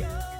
Let's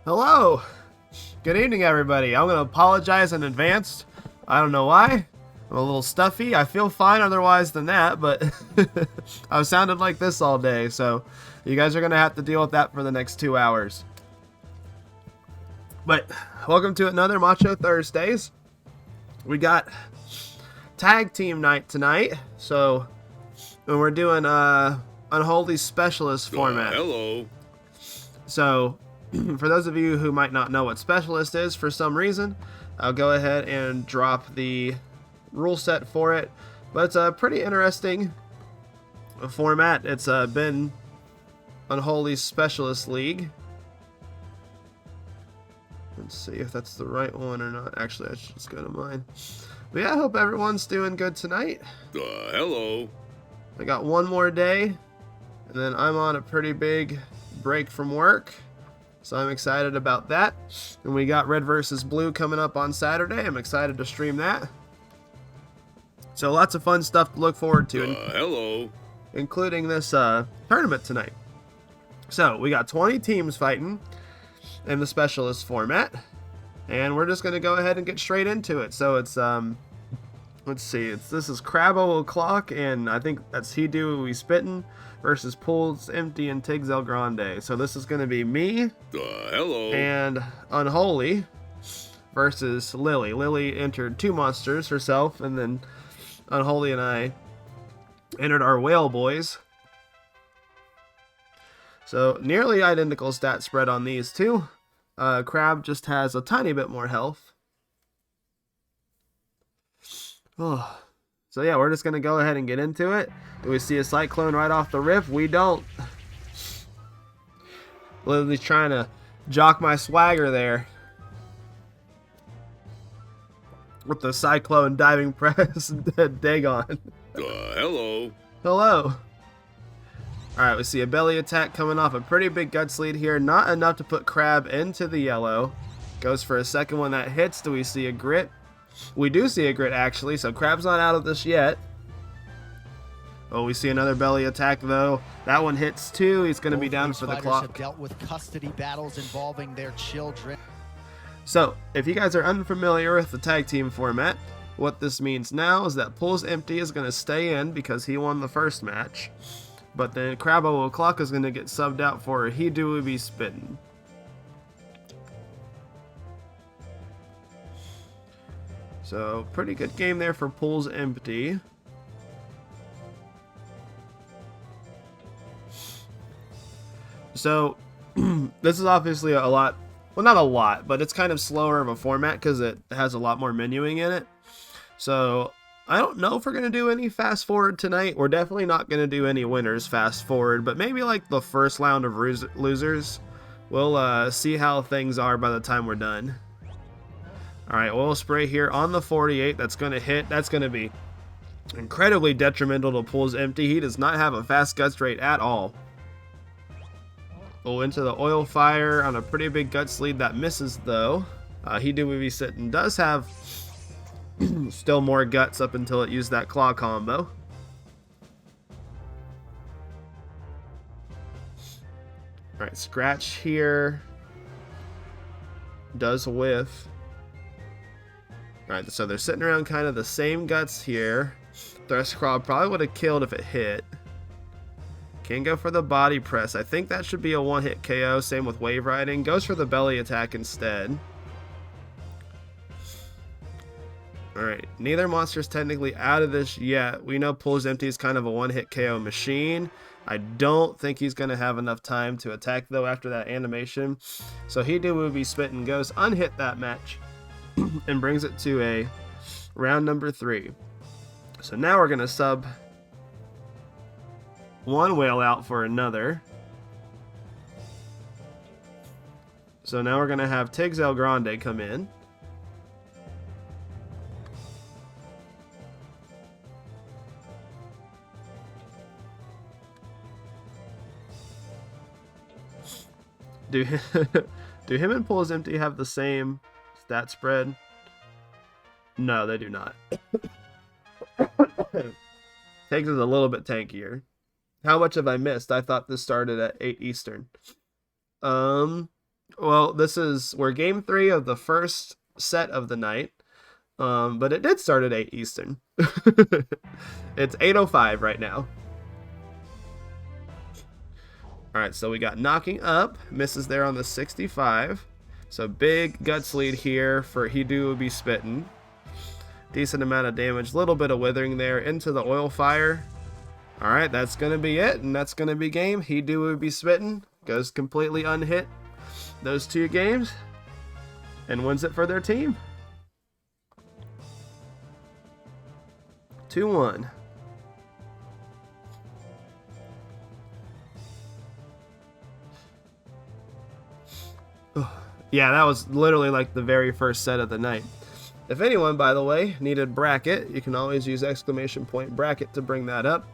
Hello. Good evening, everybody. I'm going to apologize in advance. I don't know why. I'm a little stuffy. I feel fine otherwise than that, but I've sounded like this all day, so you guys are going to have to deal with that for the next 2 hours. But welcome to another Macho Thursdays. We got tag team night tonight, so we're doing Unholy Specialist format. Hello. So, for those of you who might not know what Specialist is for some reason, I'll go ahead and drop the rule set for it. But it's a pretty interesting format. It's been Unholy Specialist League. Let's see if that's the right one or not. Actually, I should just go to mine. But yeah, I hope everyone's doing good tonight. Hello. I got one more day, and then I'm on a pretty big break from work. So I'm excited about that. And we got Red versus Blue coming up on Saturday. I'm excited to stream that. So lots of fun stuff to look forward to. Hello. Including this tournament tonight. So we got 20 teams fighting in the Specialist format. And we're just going to go ahead and get straight into it. So it's, let's see. This is Crabbo O'Clock, and I think that's He Do We Spittin' versus Pools Empty and Tiggs El Grande. So this is going to be me hello. and Unholy versus Lily. Lily entered 2 monsters herself, and then Unholy and I entered our Whale Boys. So nearly identical stat spread on these two. Crab just has a tiny bit more health. Oh. So yeah, we're just going to go ahead and get into it. Do we see a Cyclone right off the rip? We don't. Lily's trying to jock my swagger there with the Cyclone diving press Dagon. Hello. Hello. Alright, we see a belly attack coming off a pretty big guts lead here. Not enough to put Crab into the yellow. Goes for a second one that hits. Do we see a grit? We do see a grit, actually, so Crab's not out of this yet. Oh, we see another belly attack, though. That one hits, too. He's going to be down for the clock. Have dealt with custody battles involving their children. So, if you guys are unfamiliar with the tag team format, what this means now is that Pools Empty is going to stay in because he won the first match. But then Crabbo O'Clock is going to get subbed out for He Do We Be Spittin'. So, pretty good game there for Pools Empty. So, this is obviously a lot, well, not a lot, but it's kind of slower of a format because it has a lot more menuing in it. So, I don't know if we're going to do any fast forward tonight. We're definitely not going to do any winners fast forward, but maybe like the first round of losers. We'll see how things are by the time we're done. Alright, oil spray here on the 48. That's going to hit. That's going to be incredibly detrimental to Pools Empty. He does not have a fast guts rate at all. Oh, into the oil fire on a pretty big guts lead. That misses, though. He Do We Be Sittin' does have still more guts up until it used that claw combo. Alright, scratch here. Does whiff. Alright, so they're sitting around kind of the same guts here. Thrust Crawl probably would have killed if it hit. Can go for the body press. I think that should be a one-hit KO. Same with Wave Riding. Goes for the belly attack instead. Alright, neither monster's technically out of this yet. We know Pools Empty is kind of a one-hit KO machine. I don't think he's going to have enough time to attack, though, after that animation. So He Do We Be Spittin' goes unhit that match. And brings it to a round number 3. So now we're going to sub one whale out for another. So now we're going to have Tiggs El Grande come in. Do him and Pools Empty have the same stat spread? No, they do not. Tiggs is a little bit tankier. How much have I missed? I thought this started at 8 Eastern. Well, we're game 3 of the first set of the night. But it did start at 8 Eastern. It's 8:05 right now. All right, so we got knocking up, misses there on the 65. So big guts lead here for He Do Be Spittin'. Decent amount of damage, little bit of withering there into the oil fire. All right, that's gonna be it, and that's gonna be game. He Do Be Spittin' goes completely unhit those 2 games and wins it for their team. 2-1. Yeah, that was literally like the very first set of the night. If anyone, by the way, needed bracket, you can always use !bracket to bring that up.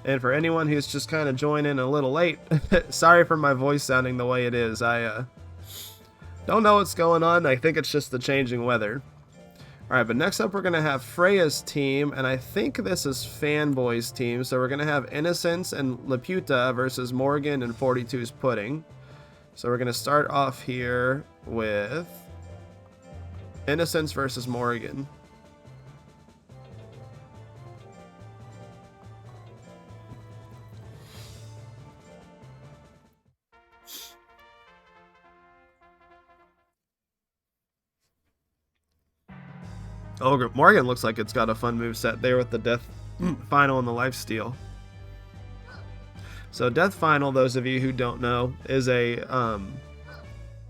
And for anyone who's just kind of joining a little late, sorry for my voice sounding the way it is. I don't know what's going on. I think it's just the changing weather. All right, but next up we're going to have Freya's team, and I think this is Fanboy's team. So we're going to have Innocence and Laputa versus Morgan and 42's Pudding. So we're going to start off here with Innocence versus Morgan. Oh, Morgan looks like it's got a fun move set there with the Death Final and the Lifesteal. So Death Final, those of you who don't know, is a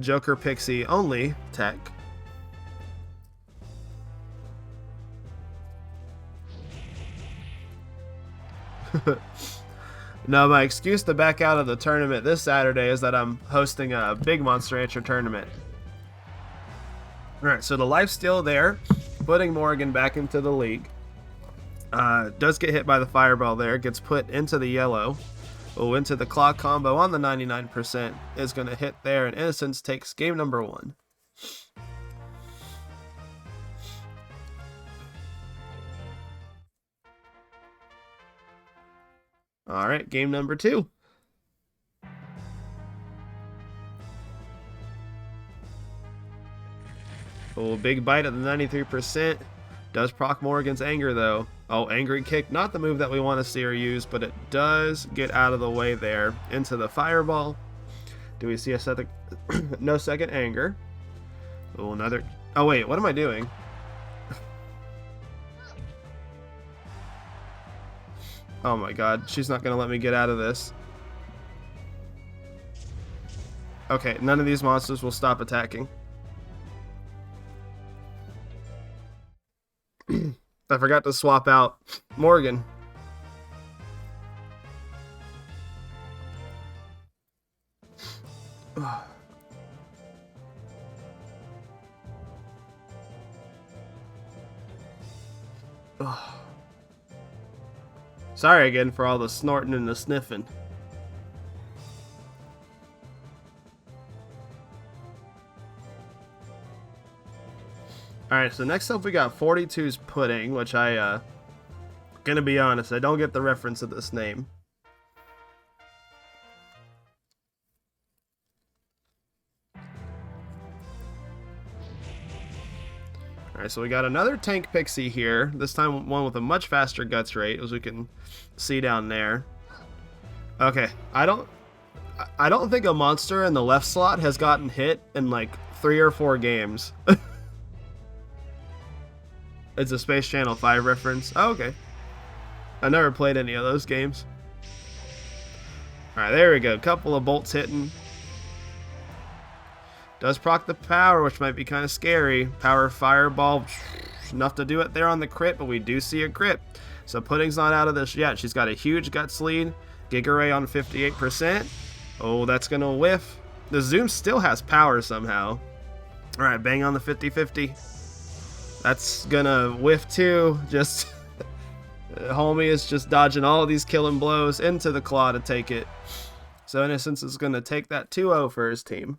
Joker Pixie only tech. No, my excuse to back out of the tournament this Saturday is that I'm hosting a big Monster Rancher tournament. Alright, so the lifesteal there, putting Morgan back into the league. Does get hit by the fireball there, gets put into the yellow. Oh, into the clock combo on the 99% is going to hit there, and Innocence takes game number 1. All right, game number 2. Oh, big bite at the 93%. Does proc Morgan's anger, though. Oh, angry kick. Not the move that we want to see her use, but it does get out of the way there. Into the fireball. Do we see a second? No second anger. Oh, another. Oh, wait. What am I doing? Oh, my God. She's not going to let me get out of this. Okay, none of these monsters will stop attacking. I forgot to swap out Morgan. Sorry again for all the snorting and the sniffing. Alright, so next up we got 42's Pudding, which gonna be honest, I don't get the reference of this name. Alright, so we got another Tank Pixie here, this time one with a much faster guts rate, as we can see down there. Okay, I don't think a monster in the left slot has gotten hit in like 3 or 4 games. It's a Space Channel 5 reference. Oh, okay. I never played any of those games. Alright, there we go. Couple of bolts hitting. Does proc the power, which might be kind of scary. Power fireball. Enough to do it there on the crit, but we do see a crit. So Pudding's not out of this yet. She's got a huge guts lead. Giga Ray on 58%. Oh, that's going to whiff. The Zoom still has power somehow. Alright, bang on the 50-50. That's gonna whiff too. Just homie is just dodging all of these killing blows into the claw to take it. So Innocence is gonna take that 2-0 for his team.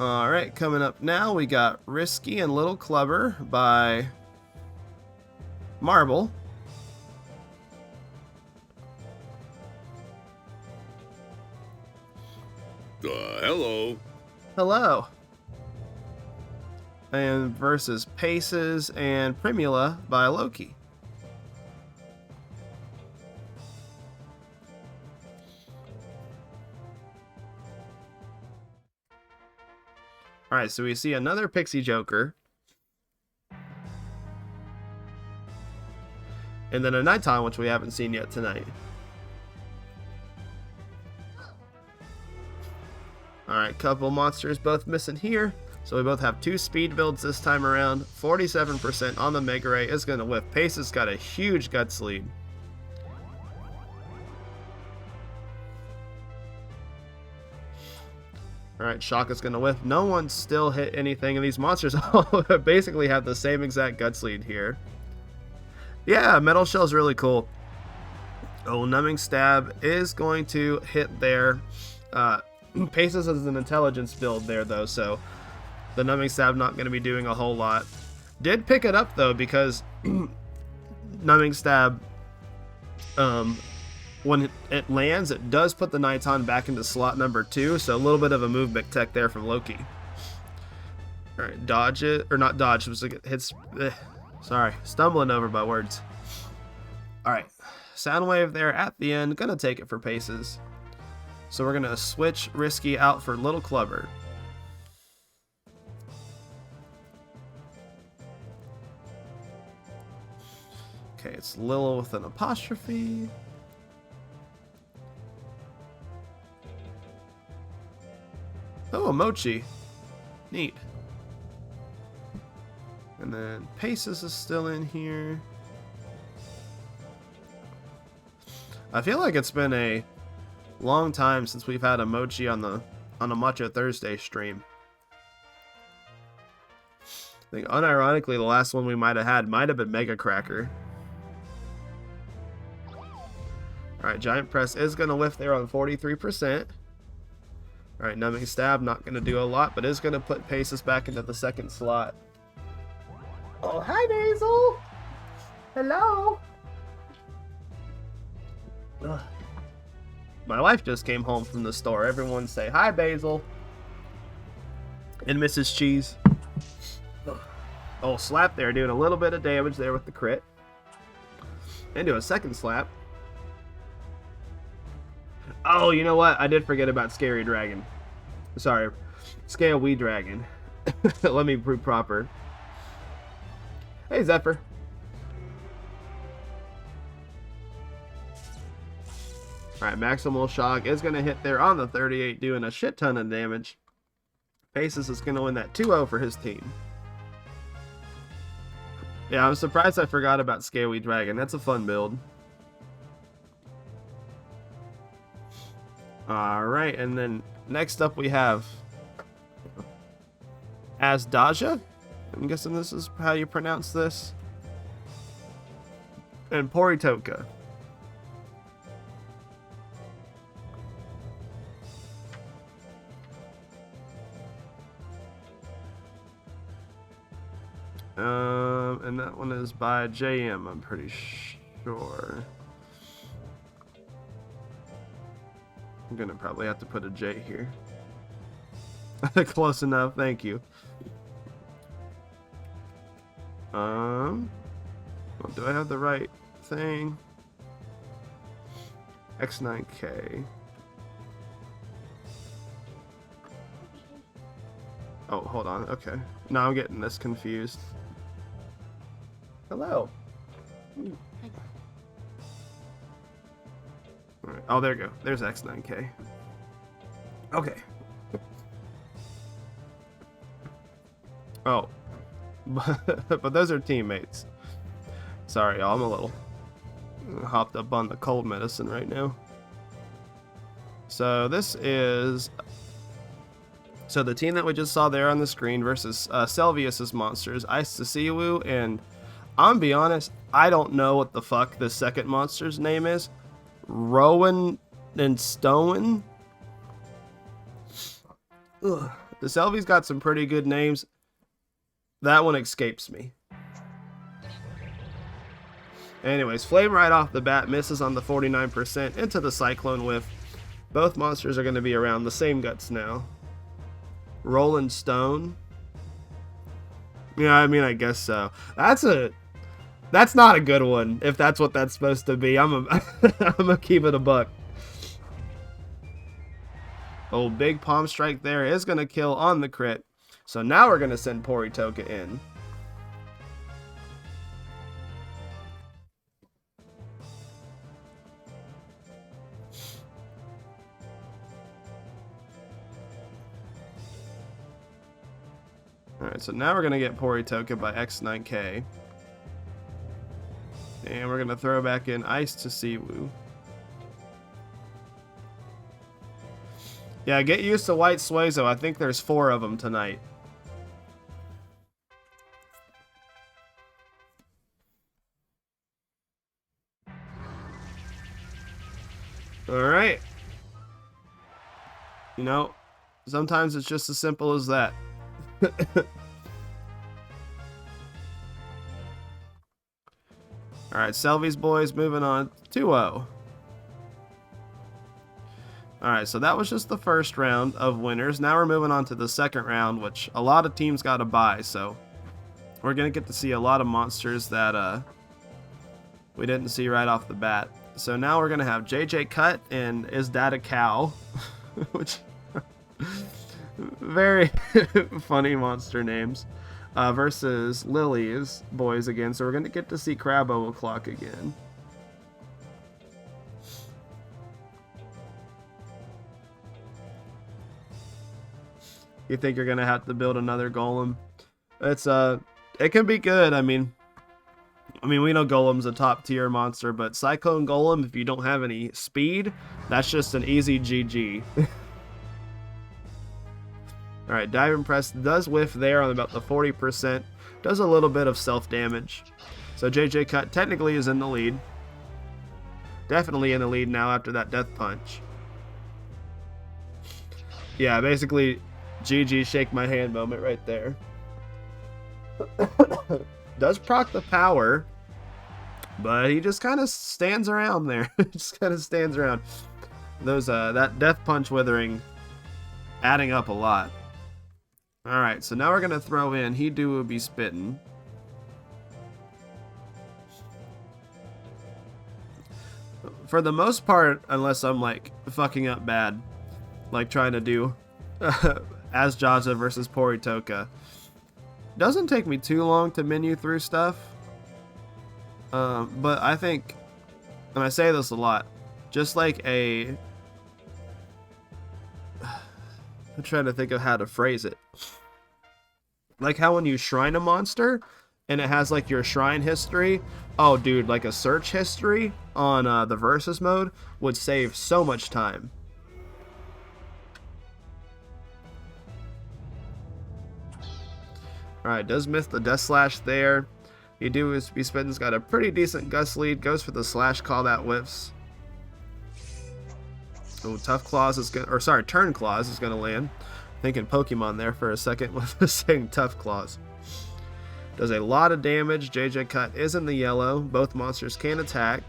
Alright, coming up now, we got Risky and Little Clubber by Marble. Hello. Hello. And versus Paces and Primula by Loki. Alright, so we see another Pixie Joker. And then a Nighttime, which we haven't seen yet tonight. Alright, couple monsters both missing here. So we both have 2 speed builds this time around. 47% on the Mega Ray is going to whiff. Pace has got a huge guts lead. Alright, Shock is going to whiff. No one's still hit anything, and these monsters all basically have the same exact guts lead here. Yeah, Metal Shell's really cool. Oh, Numbing Stab is going to hit there. Paces is an intelligence build there, though, so the Numbing Stab not going to be doing a whole lot. Did pick it up, though, because Numbing Stab, when it lands, it does put the Nighton back into slot number 2, so a little bit of a movement tech there from Loki. Alright, dodge it, or not dodge, it was like it hits, sorry, stumbling over my words. Alright, Soundwave there at the end, gonna take it for Paces. So we're gonna switch Risky out for Little Clubber. Okay, it's Lil with an apostrophe. Oh, Mochi. Neat. And then Paces is still in here. I feel like it's been a long time since we've had a Mochi on a Macho Thursday stream. I think unironically the last one we might have been Mega Cracker. Alright, Giant Press is going to lift there on 43%. Alright, Numbing Stab, not going to do a lot, but is going to put Paces back into the second slot. Oh, hi, Basil! Hello! Ugh. My wife just came home from the store. Everyone say, hi, Basil! And Mrs. Cheese. Ugh. Oh, slap there, doing a little bit of damage there with the crit. Into a second slap. Oh, you know what? I did forget about Scary Dragon. Sorry. Scale Wee Dragon. Let me be proper. Hey, Zephyr. Alright, Maximal Shock is going to hit there on the 38, doing a shit ton of damage. Paces is going to win that 2-0 for his team. Yeah, I'm surprised I forgot about Scaly Dragon. That's a fun build. Alright, and then next up we have Azdaja. I'm guessing this is how you pronounce this. And Poritoka. And that one is by JM, I'm pretty sure. I'm gonna probably have to put a J here. Close enough, thank you. Well, do I have the right thing? X9K. Oh, hold on, okay. Now I'm getting this confused. Hello. Alright, oh, there you go. There's X9K. Okay. Oh. But those are teammates. Sorry, y'all, I'm a little hopped up on the cold medicine right now. So this is... So the team that we just saw there on the screen versus Selvius's monsters, Ice to Siwu, and I'm gonna be honest, I don't know what the fuck the second monster's name is. Rowan and Stone. Ugh. The Selvy's got some pretty good names. That one escapes me. Anyways, Flame right off the bat misses on the 49% into the Cyclone Whiff. Both monsters are going to be around the same guts now. Rolling Stone. Yeah, I mean, I guess so. That's not a good one, if that's what that's supposed to be. I'm gonna keep it a buck. Oh, big Palm Strike there is gonna kill on the crit. So now we're gonna send Poritoka in. Alright, so now we're going to get Poritoka by X9K. And we're going to throw back in Ice to Siwu. Yeah, get used to White Suezo. I think there's 4 of them tonight. Alright. You know, sometimes it's just as simple as that. Alright, Selvy's boys moving on 2-0. Alright, so that was just the first round of winners. Now we're moving on to the second round, which a lot of teams got to buy, so we're going to get to see a lot of monsters that we didn't see right off the bat. So now we're going to have JJ Cut and Is That a Cow? Which... very funny monster names. Versus Lily's boys again. So we're going to get to see Crabbo O'Clock again. You think you're going to have to build another golem? It can be good. I mean, we know Golem's a top tier monster, but Cyclone Golem, if you don't have any speed, that's just an easy GG. Alright, Diving Press does whiff there on about the 40%. Does a little bit of self-damage. So JJ Cut technically is in the lead. Definitely in the lead now after that Death Punch. Yeah, basically, GG shake my hand moment right there. Does proc the power, but he just kind of stands around there. Just kind of stands around. Those that Death Punch withering adding up a lot. Alright, so now we're going to throw in He Do Will Be Spittin'. For the most part, unless I'm like fucking up bad, like trying to do Asjaja versus Poritoka, doesn't take me too long to menu through stuff. But I think, and I say this a lot, just like I'm trying to think of how to phrase it. Like how when you shrine a monster and it has like your shrine history. Oh, dude, like a search history on the versus mode would save so much time. Alright, does miss the Death Slash there. You do is be spitting's got a pretty decent gust lead. Goes for the slash call that whiffs. Oh, Tough Claws is gonna, or sorry, Turn Claws is gonna land. Thinking Pokemon there for a second with saying Tough Claws. Does a lot of damage. JJ Cut is in the yellow. Both monsters can attack.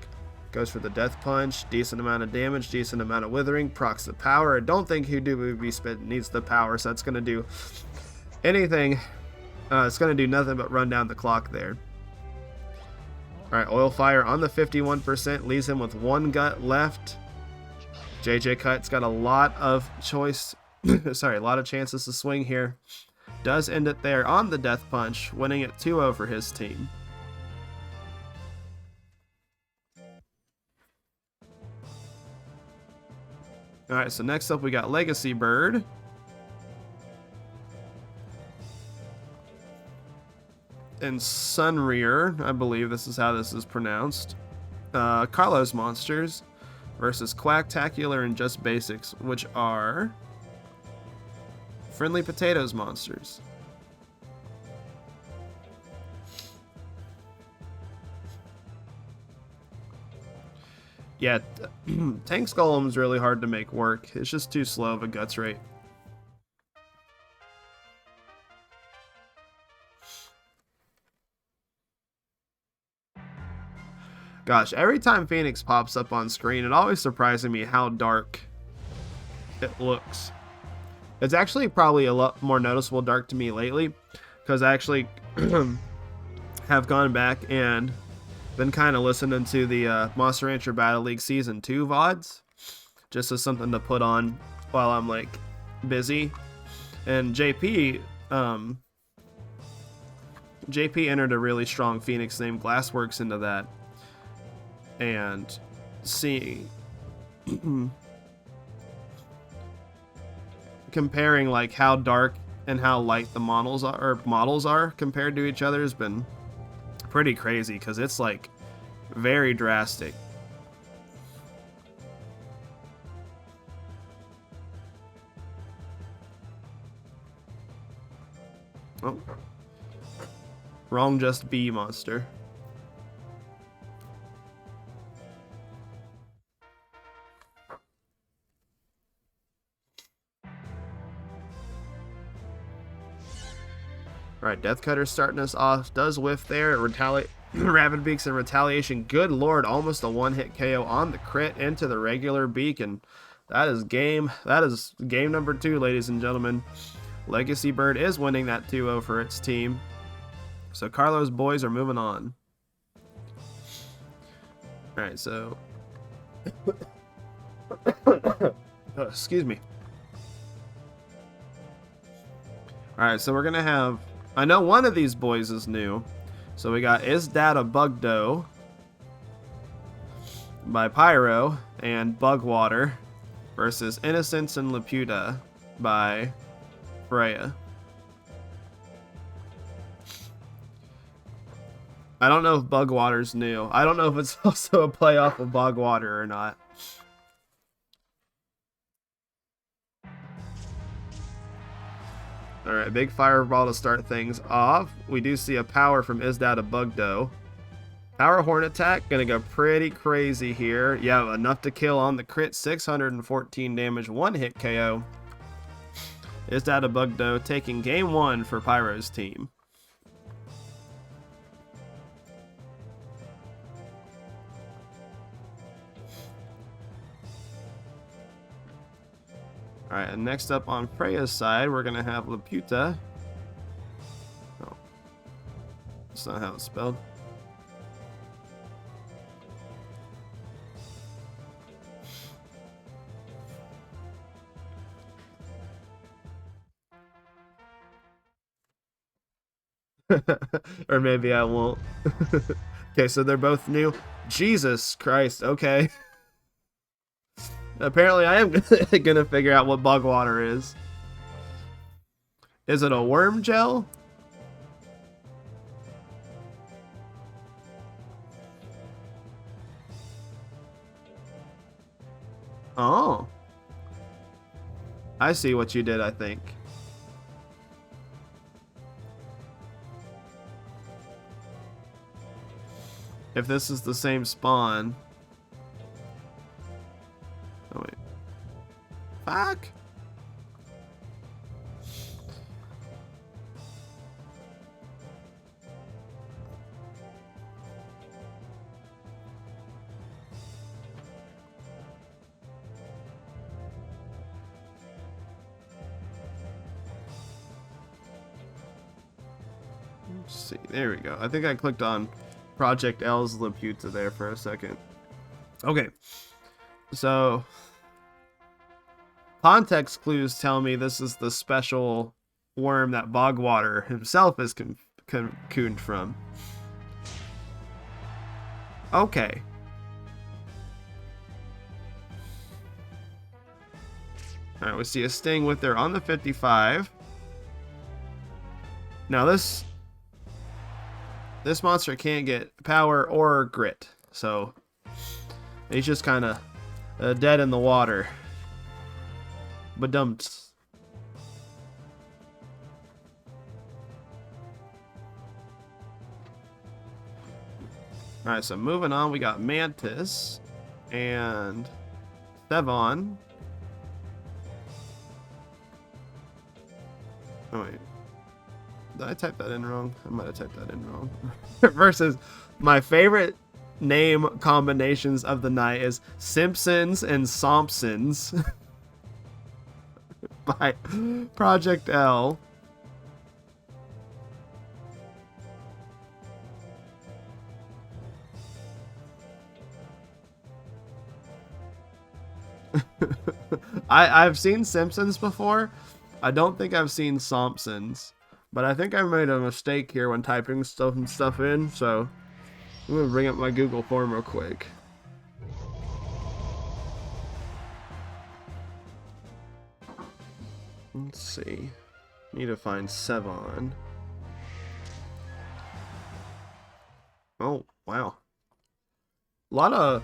Goes for the Death Punch. Decent amount of damage. Decent amount of withering. Procs the power. I don't think Hoodoo Be Spit needs the power, so that's gonna do anything. It's gonna do nothing but run down the clock there. Alright, Oil Fire on the 51%. Leaves him with one gut left. JJ Cut's got a lot of choice. Sorry, a lot of chances to swing here. Does end it there on the Death Punch, winning it 2-0 for his team. Alright, so next up we got Legacy Bird. And Sunrear, I believe this is how this is pronounced. Carlos Monsters versus Quacktacular and Just Basics, which are Friendly Potatoes monsters. Yeah, Tank's Golem's really hard to make work. It's just too slow of a guts rate. Gosh, every time Phoenix pops up on screen, it always surprises me how dark it looks. It's actually probably a lot more noticeable dark to me lately, because I actually have gone back and been kind of listening to the Monster Rancher Battle League Season 2 VODs, just as something to put on while I'm like busy. And JP entered a really strong Phoenix named Glassworks into that, and seeing comparing like how dark and how light the models are compared to each other has been pretty crazy, because it's like very drastic. Oh, wrong, just B monster. Alright, Death Cutter's starting us off. Does whiff there. Rabid Beaks in retaliation. Good lord, almost a one-hit KO on the crit into the regular beak, and that is game number 2, ladies and gentlemen. Legacy Bird is winning that 2-0 for its team. So Carlos boys are moving on. Alright, so oh, excuse me. Alright, so we're gonna have, I know one of these boys is new. So we got Is Dat a Bugdo by Pyro and Bugwater versus Innocence and Laputa by Freya. I don't know if Bugwater's new. I don't know if it's also a playoff of Bugwater or not. Alright, big fireball to start things off. We do see a power from Is Dat a Bugdo. Power Horn attack, gonna go pretty crazy here. Yeah, enough to kill on the crit, 614 damage, one hit KO. Is Dat a Bugdo taking game 1 for Pyro's team. Alright, and next up on Freya's side, we're going to have Laputa. Oh, that's not how it's spelled. Or maybe I won't. Okay, so they're both new. Jesus Christ, okay. Apparently I am gonna figure out what Bugwater is. Is it a worm gel? Oh. I see what you did, I think. If this is the same spawn. Oh wait. Fuck. Let's see. There we go. I think I clicked on Project L's Laputa there for a second. Okay. So context clues tell me this is the special worm that Bogwater himself is cocooned from. Okay. Alright, we see a Sting with her on the 55. Now this monster can't get power or grit, so he's just kind of dead in the water. Badumts. Alright, so moving on, we got Mantis and Sevon. Oh wait. Did I type that in wrong? I might have typed that in wrong. Versus my favorite name combinations of the night is Simpsons and Sompsons by Project L. I've seen Simpsons before. I don't think I've seen Sompsons, but I think I made a mistake here when typing stuff in, so I'm gonna bring up my Google form real quick. Let's see. Need to find Sevon. Oh, wow. A lot of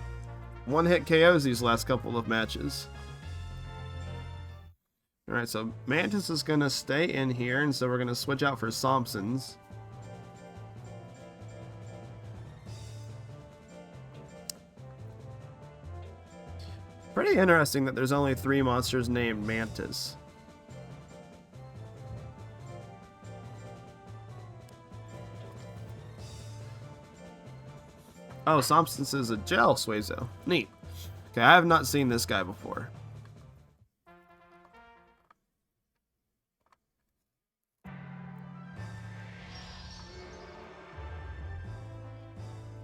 one-hit KOs these last couple of matches. Alright, so Mantis is going to stay in here, and so we're going to switch out for Sompsons. Pretty interesting that there's only 3 monsters named Mantis. Oh, Sompsons is a gel Suezo. Neat. Okay, I have not seen this guy before.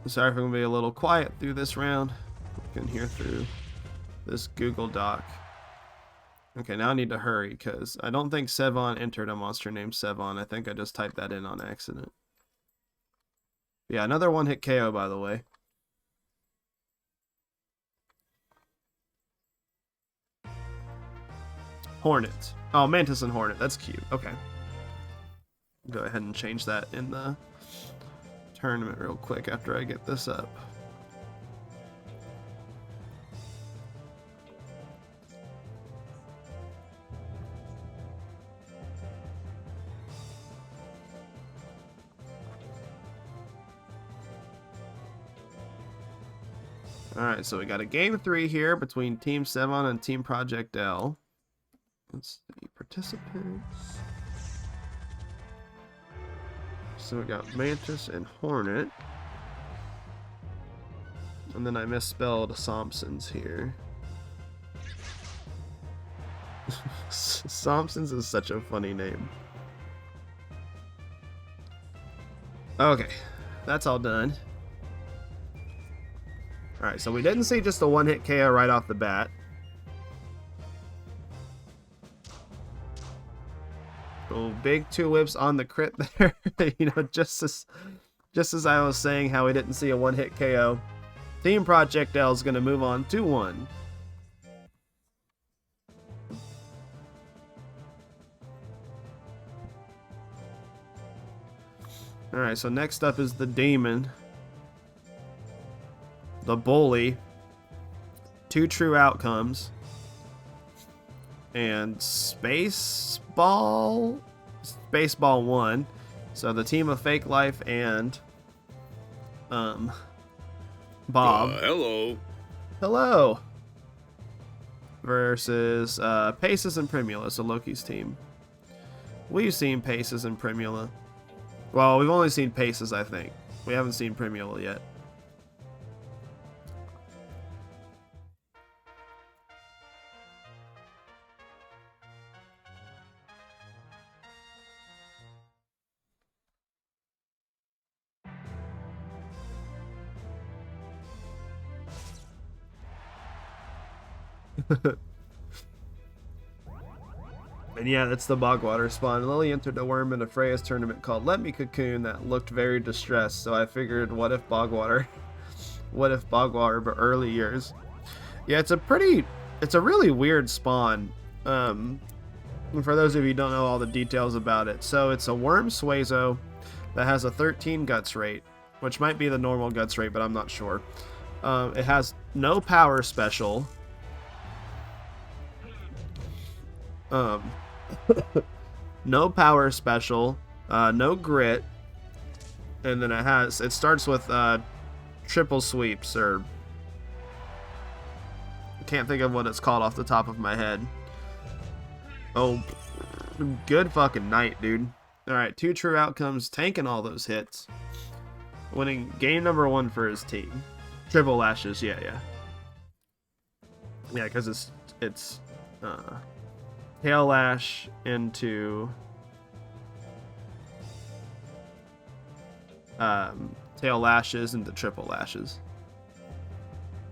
Sorry if I'm going to be a little quiet through this round. You can hear through this Google Doc. Okay, now I need to hurry because I don't think Sevon entered a monster named Sevon. I think I just typed that in on accident. Yeah, another one-hit KO, by the way. Hornet. Oh, Mantis and Hornet. That's cute. Okay. Go ahead and change that in the tournament real quick after I get this up. Alright, so we got a game 3 here between Team Sevon and Team Project L. Let's see, participants. So we got Mantis and Hornet. And then I misspelled Sompsons here. Sompsons is such a funny name. Okay, that's all done. Alright, so we didn't see just a one-hit KO right off the bat. Oh, big tulips on the crit there. You know, just as I was saying how we didn't see a one-hit KO. Team Project L is going to move on 2-1. Alright, so next up is the Demon. The Bully. 2 true outcomes. And Spaceball 1. So the team of Fake Life and Bob. Hello. Versus Paces and Primula, so Loki's team. We've seen Paces and Primula. Well, we've only seen Paces, I think. We haven't seen Primula yet. And yeah, that's the Bogwater spawn. Lily entered a worm in a Freya's tournament called Let Me Cocoon that looked very distressed, so I figured what if Bogwater but early years. Yeah, it's a really weird spawn. And for those of you who don't know all the details about it, so it's a worm Suezo that has a 13 guts rate, which might be the normal guts rate, but I'm not sure. It has no power special. No power special, no grit, and then it starts with triple sweeps, or I can't think of what it's called off the top of my head. Oh, good fucking night, dude. Alright, 2 true outcomes, tanking all those hits, winning game number 1 for his team. Triple lashes, yeah. Yeah, because it's tail lash into tail lashes into triple lashes.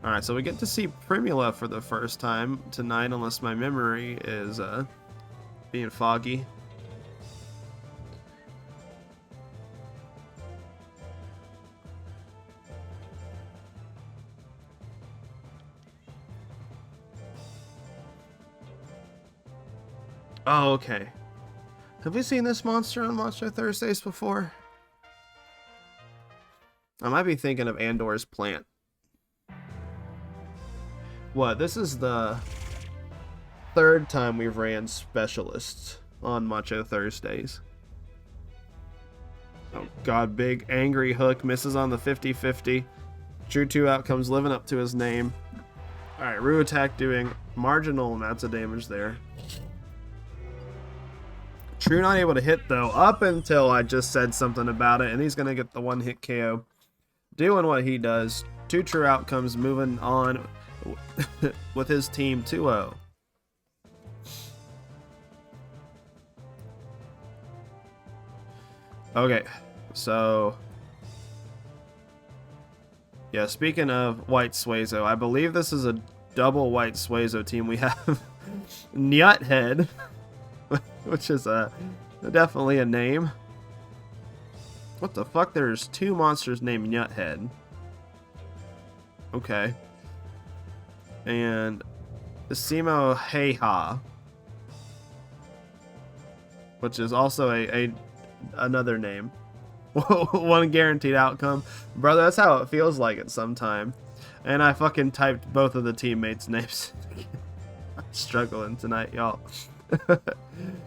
Alright, so we get to see Primula for the first time tonight, unless my memory is being foggy. Oh, okay. Have we seen this monster on Monster Thursdays before? I might be thinking of Andor's plant. What? This is the third time we've ran specialists on Macho Thursdays. Oh god, big angry hook misses on the 50-50. True 2 outcomes living up to his name. Alright, Rue attack doing marginal amounts of damage there. True not able to hit though, up until I just said something about it, and he's gonna get the one hit KO. Doing what he does. 2 true outcomes, moving on with his team 2-0. Okay, so yeah, speaking of White Suezo, I believe this is a double White Suezo team. We have Nuthead, which is definitely a name. What the fuck? There's 2 monsters named Nuthead. Okay. And Simo Heiha, which is also another name. One guaranteed outcome. Brother, that's how it feels like it sometime. And I fucking typed both of the teammates' names. I'm struggling tonight, y'all.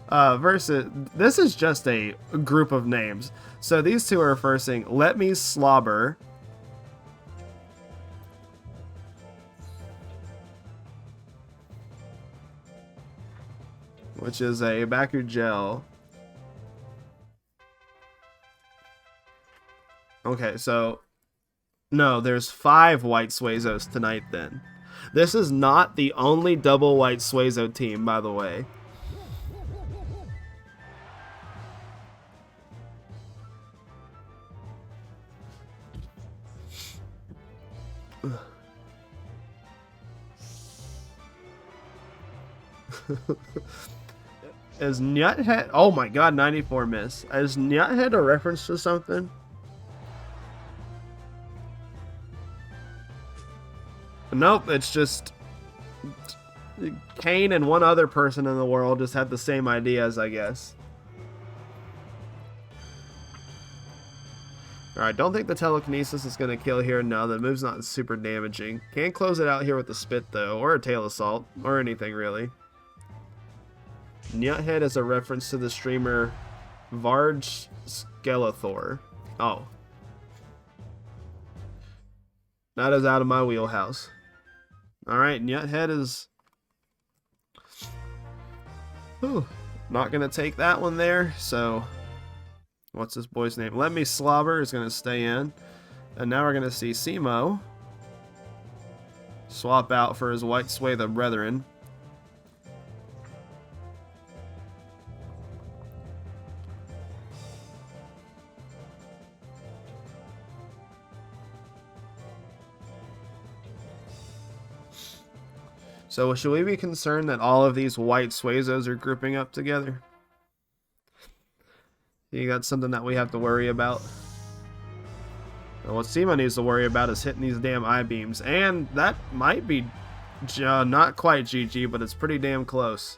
Versus, this is just a group of names. So these two are versing Let Me Slobber, which is a Baku gel. Okay, so no, there's 5 White Suezos tonight then. This is not the only double White Suezo team, by the way. Is Nuthead... Oh my god, 94 miss. Is Nuthead a reference to something? Nope, it's just... Kane and one other person in the world just had the same ideas, I guess. Alright, don't think the telekinesis is going to kill here. No, the move's not super damaging. Can't close it out here with the spit, though, or a tail assault, or anything, really. Nuthead is a reference to the streamer Varg Skeletor. Oh. That is out of my wheelhouse. Alright, Nuthead is... Whew. Not going to take that one there, so... What's this boy's name? Let Me Slobber is going to stay in. And now we're going to see Simo swap out for his White Suezo brethren. So should we be concerned that all of these White Suezos are grouping up together? You think that's something that we have to worry about? Well, what Simo needs to worry about is hitting these damn I-beams. And that might be not quite GG, but it's pretty damn close.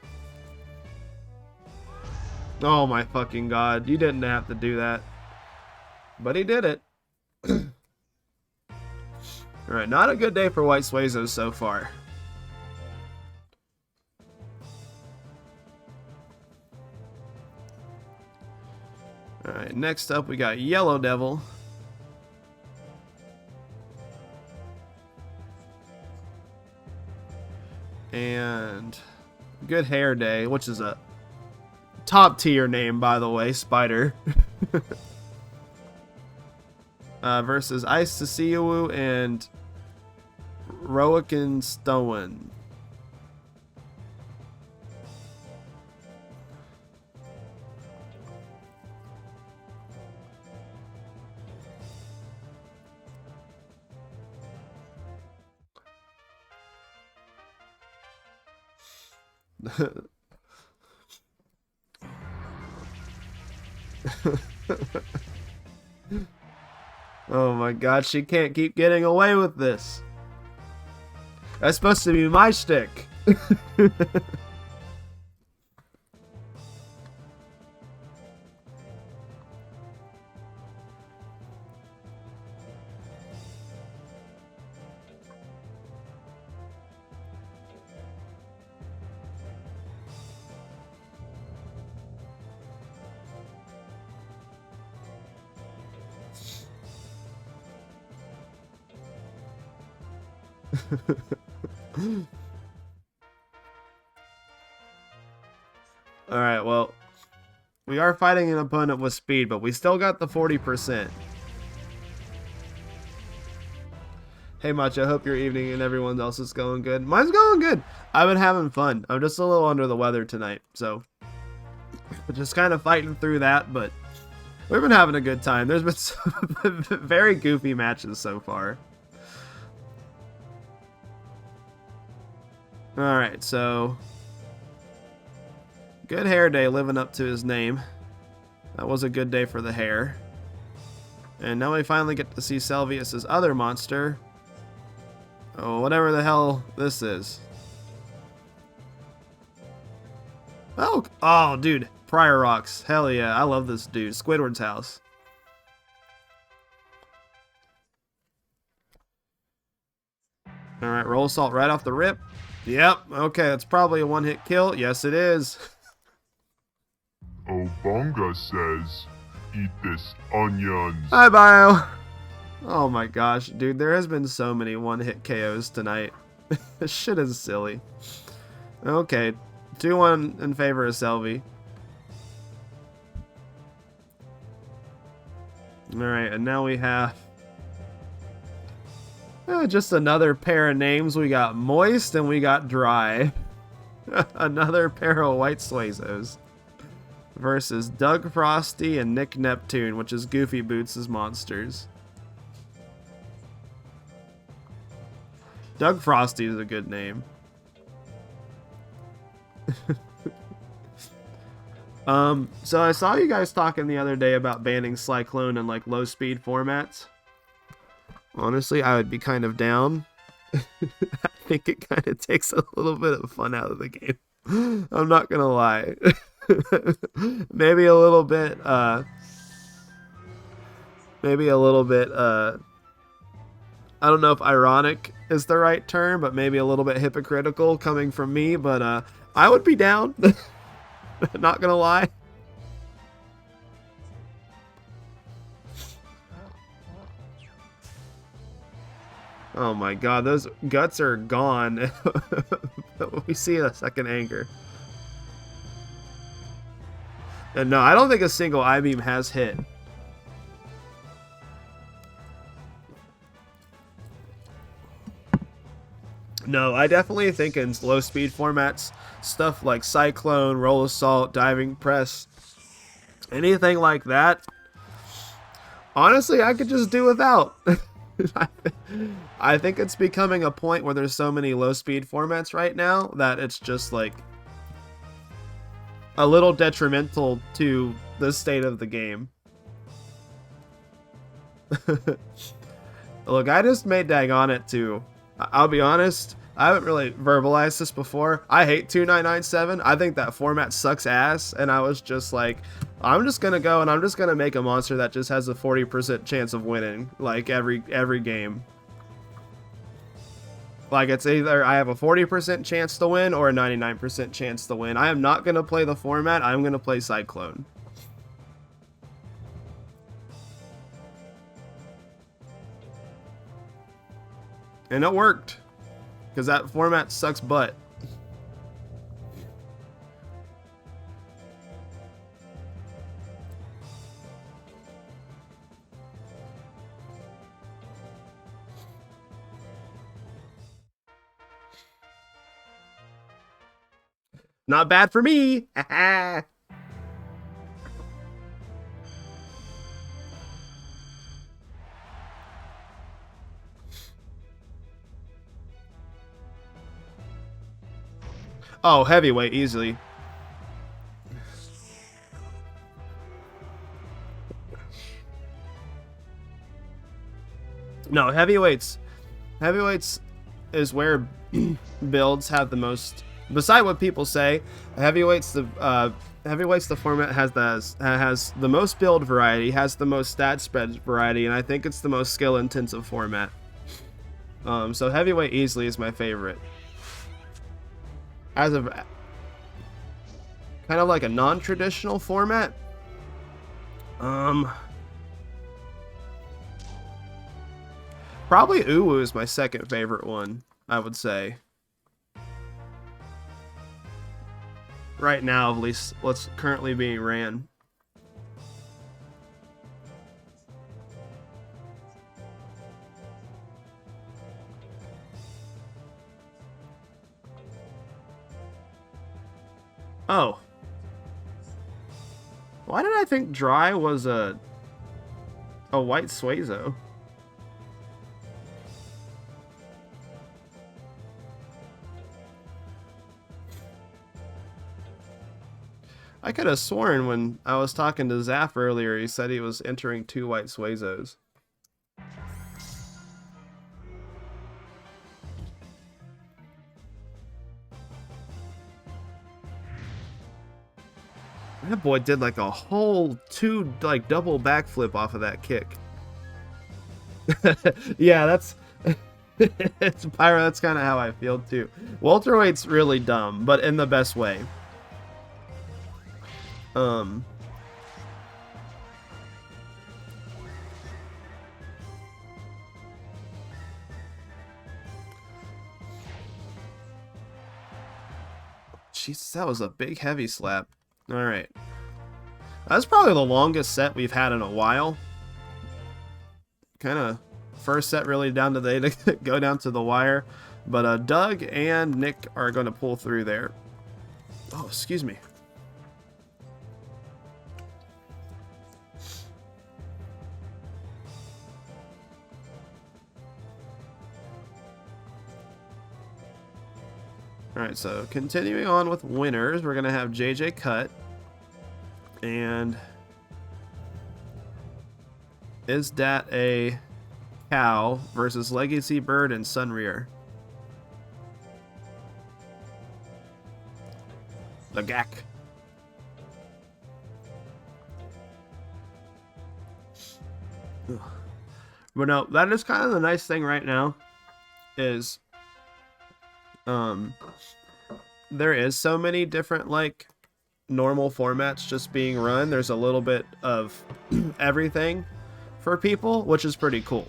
Oh my fucking god. You didn't have to do that. But he did it. Alright, not a good day for White Suezos so far. Alright, next up we got Yellow Devil. And Good Hair Day, which is a top tier name, by the way, Spider. Versus Ice to See You and Roakin Stowen. Oh my god, she can't keep getting away with this. That's supposed to be my shtick. Alright, well, we are fighting an opponent with speed, but we still got the 40%. Hey Macho, I hope your evening and everyone else is going good. Mine's going good. I've been having fun. I'm just a little under the weather tonight, so just kind of fighting through that, but we've been having a good time. There's been some very goofy matches so far. Alright, so good hair day, living up to his name. That was a good day for the hair. And now we finally get to see Selvius's other monster. Oh, whatever the hell this is. Oh, dude. Prior Rocks. Hell yeah, I love this dude. Squidward's house. Alright, roll assault right off the rip. Yep, okay, that's probably a one-hit kill. Yes, it is. Obonga says, eat this onions. Hi, Bio. Oh my gosh, dude, there has been so many one-hit KOs tonight. This shit is silly. Okay, 2-1 in favor of Selvi. Alright, and now we have just another pair of names. We got Moist and we got Dry. Another pair of white Suezos. Versus Doug Frosty and Nick Neptune, which is Goofy Boots' monsters. Doug Frosty is a good name. So I saw you guys talking the other day about banning Cyclone in like low speed formats. Honestly, I would be kind of down. I think it kind of takes a little bit of fun out of the game. I'm not gonna lie. Maybe a little bit I don't know if ironic is the right term, but maybe a little bit hypocritical coming from me, but I would be down. Not gonna lie. Oh my god, those guts are gone. We see a second anchor. And no, I don't think a single I-beam has hit. No, I definitely think in low speed formats, stuff like Cyclone, Roll Assault, Diving Press, anything like that, honestly, I could just do without. I think it's becoming a point where there's so many low speed formats right now that it's just like a little detrimental to the state of the game. Look, I just made Daggone too. I'll be honest, I haven't really verbalized this before. I hate 2997. I think that format sucks ass, and I was just like, I'm just gonna go and I'm just gonna make a monster that just has a 40% chance of winning, like every game. Like it's either I have a 40% chance to win or a 99% chance to win. I am not gonna play the format. I'm gonna play Cyclone. And it worked, because that format sucks butt. Not bad for me. Oh, heavyweight easily. No, heavyweights is where builds have the most. Beside what people say, heavyweights the format has the most build variety, has the most stat spread variety, and I think it's the most skill intensive format. So heavyweight easily is my favorite. As of kind of like a non-traditional format. Probably Uwu is my second favorite one, I would say. Right now, at least, what's currently being ran. Oh. Why did I think Dry was a white Suezo? I could have sworn when I was talking to Zaf earlier, he said he was entering 2 white Suezos. That boy did like a whole 2 like double backflip off of that kick. Yeah, that's it's Pyro. That's kind of how I feel too. Welterweight's really dumb, but in the best way. Jesus, that was a big heavy slap. All right, that's probably the longest set we've had in a while. Kind of first set really down to the go down to the wire, but Doug and Nick are going to pull through there. Oh, excuse me. Alright, so continuing on with winners, we're going to have JJ Cut. And is that a cow versus Legacy Bird and Sunrear? The Gak. But no, that is kind of the nice thing right now is there is so many different like normal formats just being run. There's a little bit of everything for people, which is pretty cool.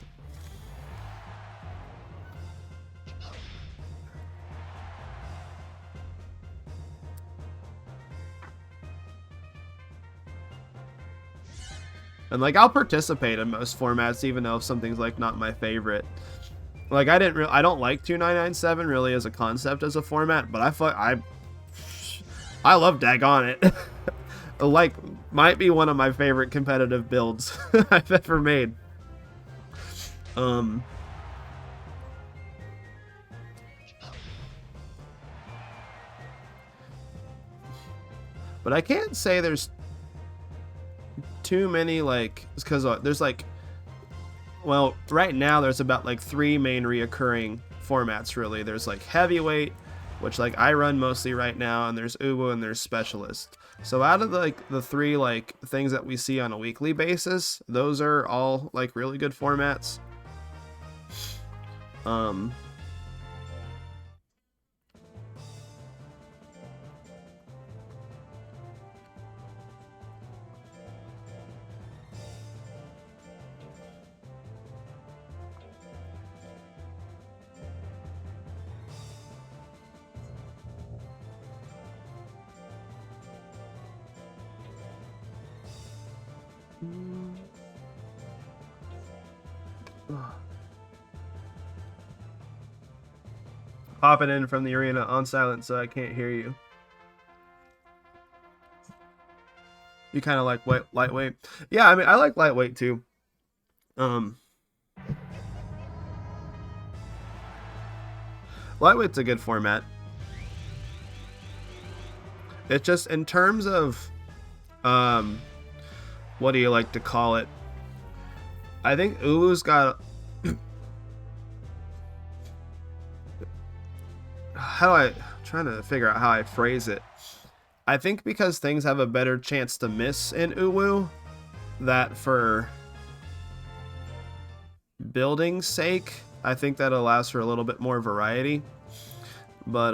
And like I'll participate in most formats even though something's like not my favorite. Like I don't like 2997 really as a concept as a format, but I love Daggone it. Like might be one of my favorite competitive builds I've ever made. But I can't say there's too many like because there's like. Well, right now there's about like 3 main reoccurring formats really. There's like heavyweight, which like I run mostly right now, and there's Uwu and there's specialist. So out of like the 3 like things that we see on a weekly basis, those are all like really good formats. Popping in from the arena on silent so I can't hear you. You kind of like lightweight? Yeah, I mean, I like lightweight too. Lightweight's a good format. It's just in terms of, what do you like to call it? I think Uwu's got. I'm trying to figure out how I phrase it. I think because things have a better chance to miss in Uwu, that for building's sake, I think that allows for a little bit more variety. But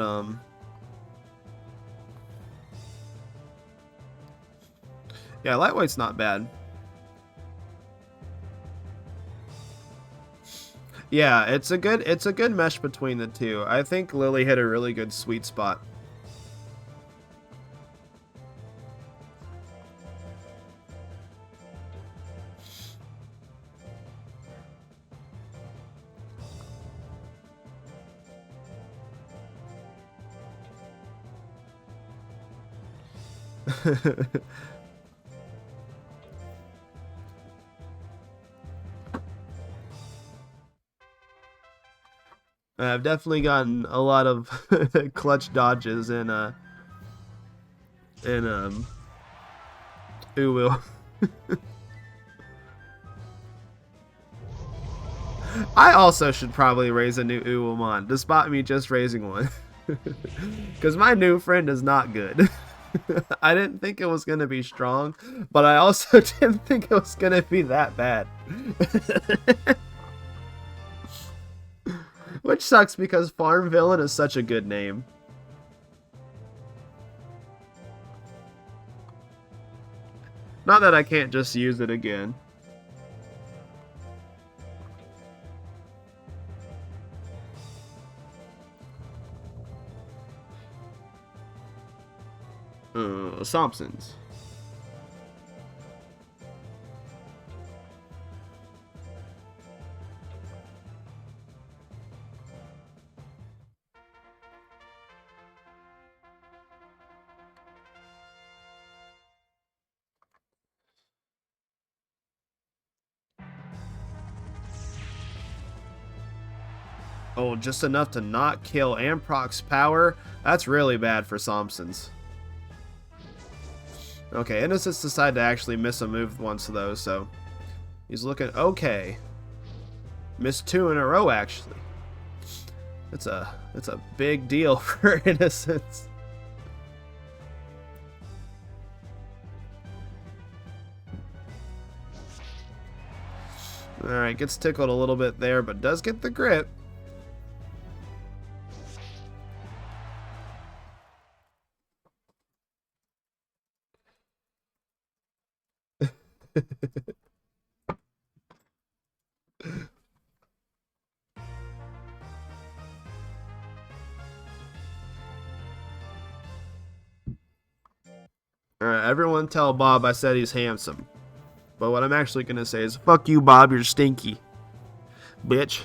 yeah, lightweight's not bad. Yeah, it's a good mesh between the two. I think Lily hit a really good sweet spot. I've definitely gotten a lot of clutch dodges in Uwu. I also should probably raise a new Uwumon, despite me just raising one. Because my new friend is not good. I didn't think it was going to be strong, but I also didn't think it was going to be that bad. Which sucks because Farm Villain is such a good name. Not that I can't just use it again. Thompsons. Oh, just enough to not kill Amproc's power? That's really bad for Thompsons. Okay, Innocence decided to actually miss a move once though, so he's looking okay. Missed 2 in a row actually. It's a big deal for Innocence. Alright, gets tickled a little bit there, but does get the grip. Alright, everyone tell Bob I said he's handsome. But what I'm actually going to say is, fuck you, Bob, you're stinky. Bitch.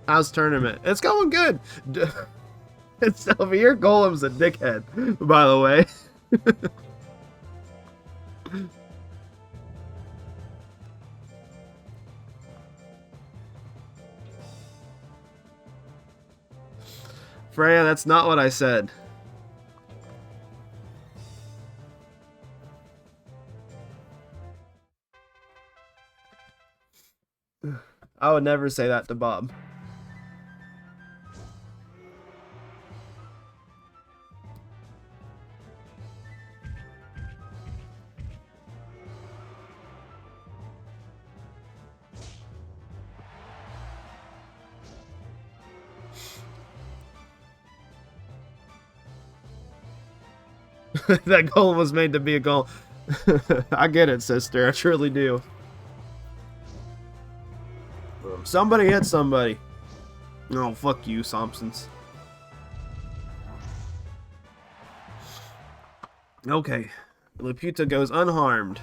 How's tournament? It's going good. Sylvie, your golem's a dickhead, by the way. Freya, that's not what I said. I would never say that to Bob. That goal was made to be a goal. I get it, sister. I truly do. Somebody hit somebody. Oh, fuck you, Thompsons. Okay. Laputa goes unharmed.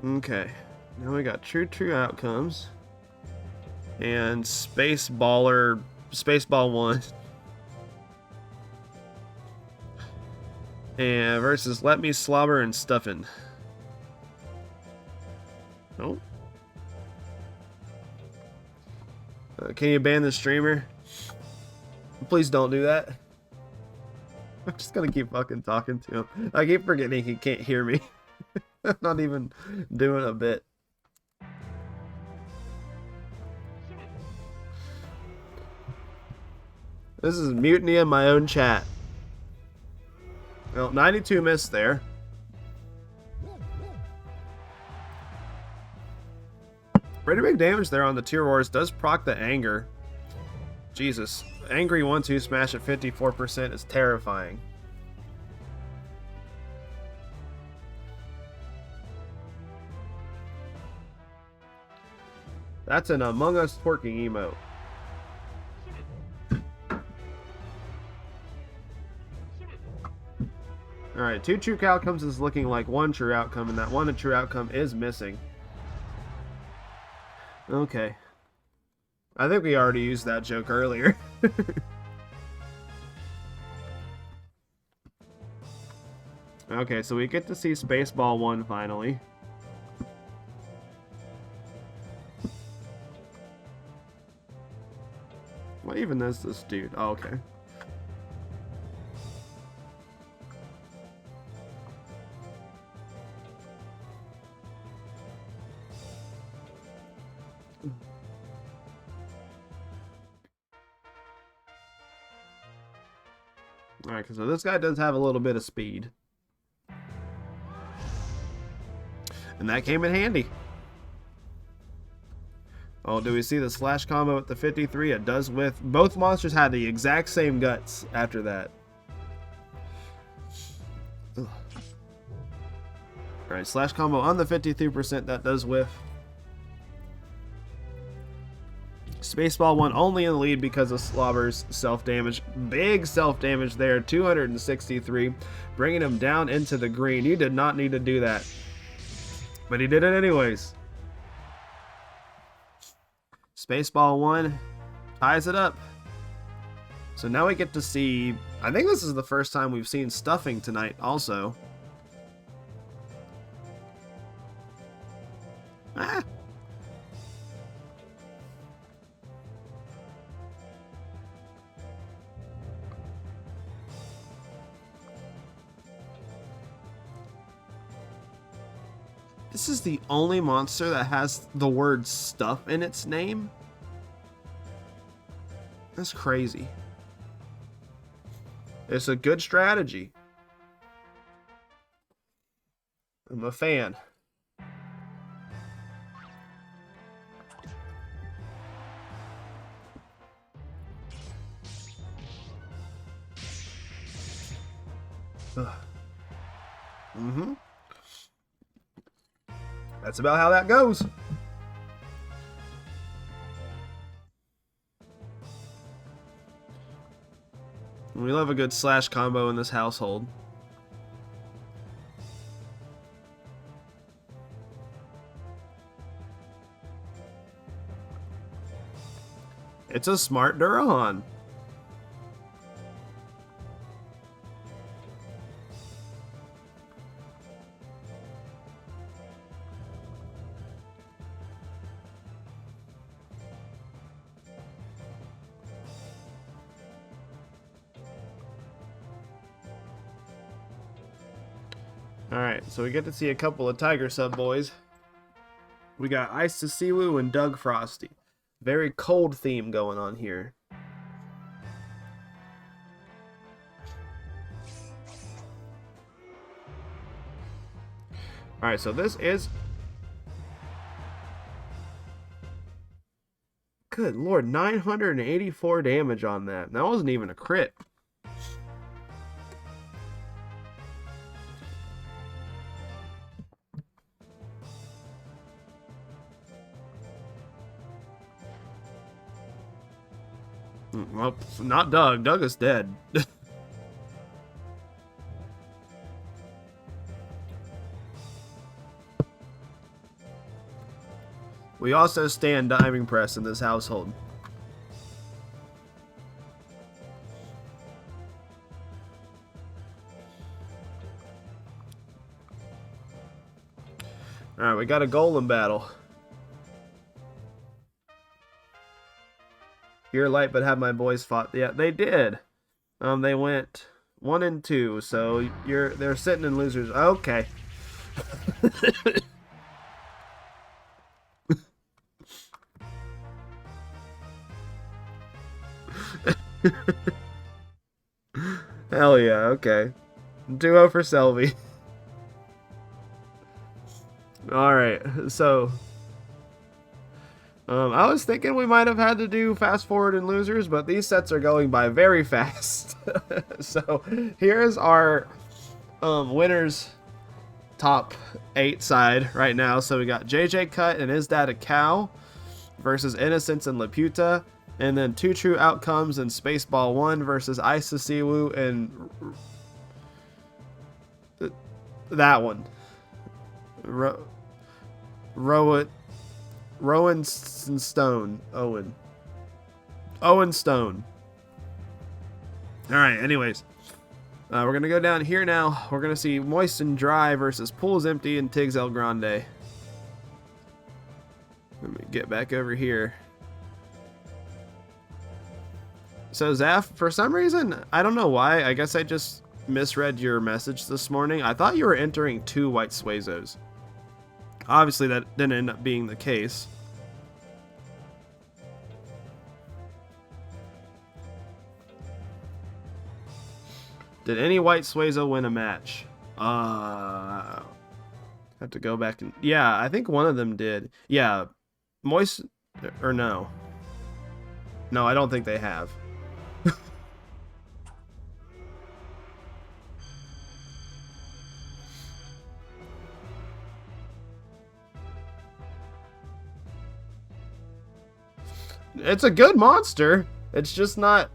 Okay. Now we got true outcomes. And Spaceball 1. And versus Let Me Slobber and Stuffin'. Nope. Can you ban the streamer? Please don't do that. I'm just gonna keep fucking talking to him. I keep forgetting he can't hear me. I'm not even doing a bit. This is mutiny in my own chat. Well, 92 missed there. Pretty big damage there on the Tier Wars. Does proc the anger. Jesus. Angry 1-2 smash at 54% is terrifying. That's an Among Us twerking emote. Alright, 2 true outcomes is looking like 1 true outcome, and that 1 true outcome is missing. Okay. I think we already used that joke earlier. Okay, so we get to see Spaceball 1 finally. What even is this dude? Oh, okay. Alright, so this guy does have a little bit of speed. And that came in handy. Oh, do we see the slash combo at the 53? It does with... Both monsters had the exact same guts after that. Alright, slash combo on the 53%. That does whiff. Spaceball 1 only in the lead because of Slobber's self-damage. Big self-damage there, 263, bringing him down into the green. You did not need to do that, but he did it anyways. Spaceball 1 ties it up. So now we get to see, I think this is the first time we've seen stuffing tonight also. Ah. This is the only monster that has the word stuff in its name? That's crazy. It's a good strategy. I'm a fan. Mm-hmm. That's about how that goes. We love a good slash combo in this household. It's a smart Durahan. Alright, so we get to see a couple of Tiger Sub boys. We got Ice to Siwu and Doug Frosty. Very cold theme going on here. Alright, so this is... Good lord, 984 damage on that. That wasn't even a crit. Well, not Doug. Doug is dead. We also stand diving press in this household. Alright, we got a golem battle. You're light, but have my boys fought? Yeah, they did. They went 1 and 2, so they're sitting in losers. Okay. Hell yeah, okay. Duo for Selby. Alright, so I was thinking we might have had to do fast forward and losers, but these sets are going by very fast. So here's our winners top 8 side right now. So we got JJ Cut and Is That a Cow versus Innocence and Laputa, and then Two True Outcomes and Spaceball 1 versus Isasiwu and that one. Rowan Stone. Owen Stone. Alright, anyways. We're going to go down here now. We're going to see Moist and Dry versus Pool's Empty and Tiggs El Grande. Let me get back over here. So, Zaf, for some reason, I don't know why. I guess I just misread your message this morning. I thought you were entering 2 white Suezos. Obviously, that didn't end up being the case. Did any white Suezo win a match? Have to go back and... Yeah, I think one of them did. Yeah, Moist... Or no. No, I don't think they have. It's a good monster. It's just not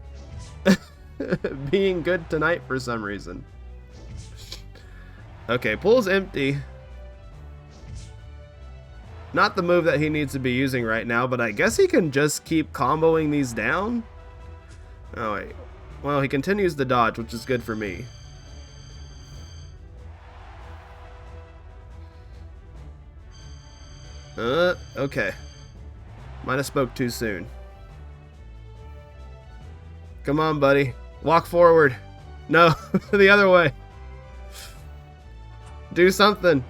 being good tonight for some reason. Okay, Pool's Empty. Not the move that he needs to be using right now, but I guess he can just keep comboing these down. Oh, wait. Well, he continues the dodge, which is good for me. Okay. Might have spoke too soon. Come on, buddy. Walk forward. No, the other way. Do something.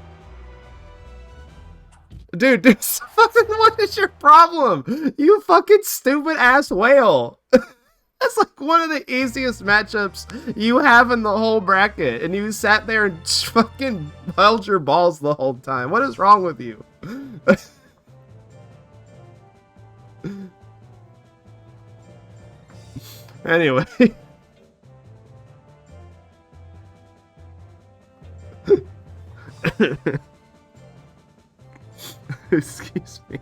Dude, do something. What is your problem? You fucking stupid ass whale. That's like one of the easiest matchups you have in the whole bracket. And you sat there and fucking held your balls the whole time. What is wrong with you? Anyway. Excuse me.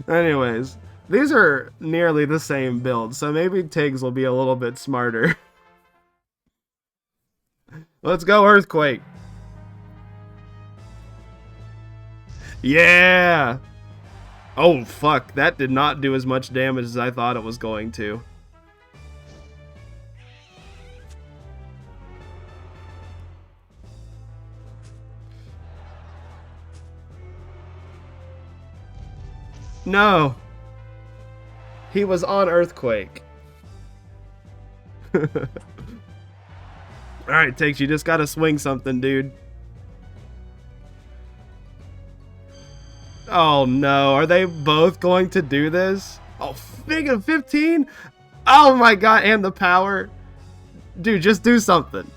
Anyways, these are nearly the same build, so maybe Tiggs will be a little bit smarter. Let's go, Earthquake. Yeah! Oh, fuck. That did not do as much damage as I thought it was going to. No! He was on Earthquake. Alright, Tiggs, you just gotta swing something, dude. Oh no, are they both going to do this? Oh, negative 15? Oh my god, and the power. Dude, just do something.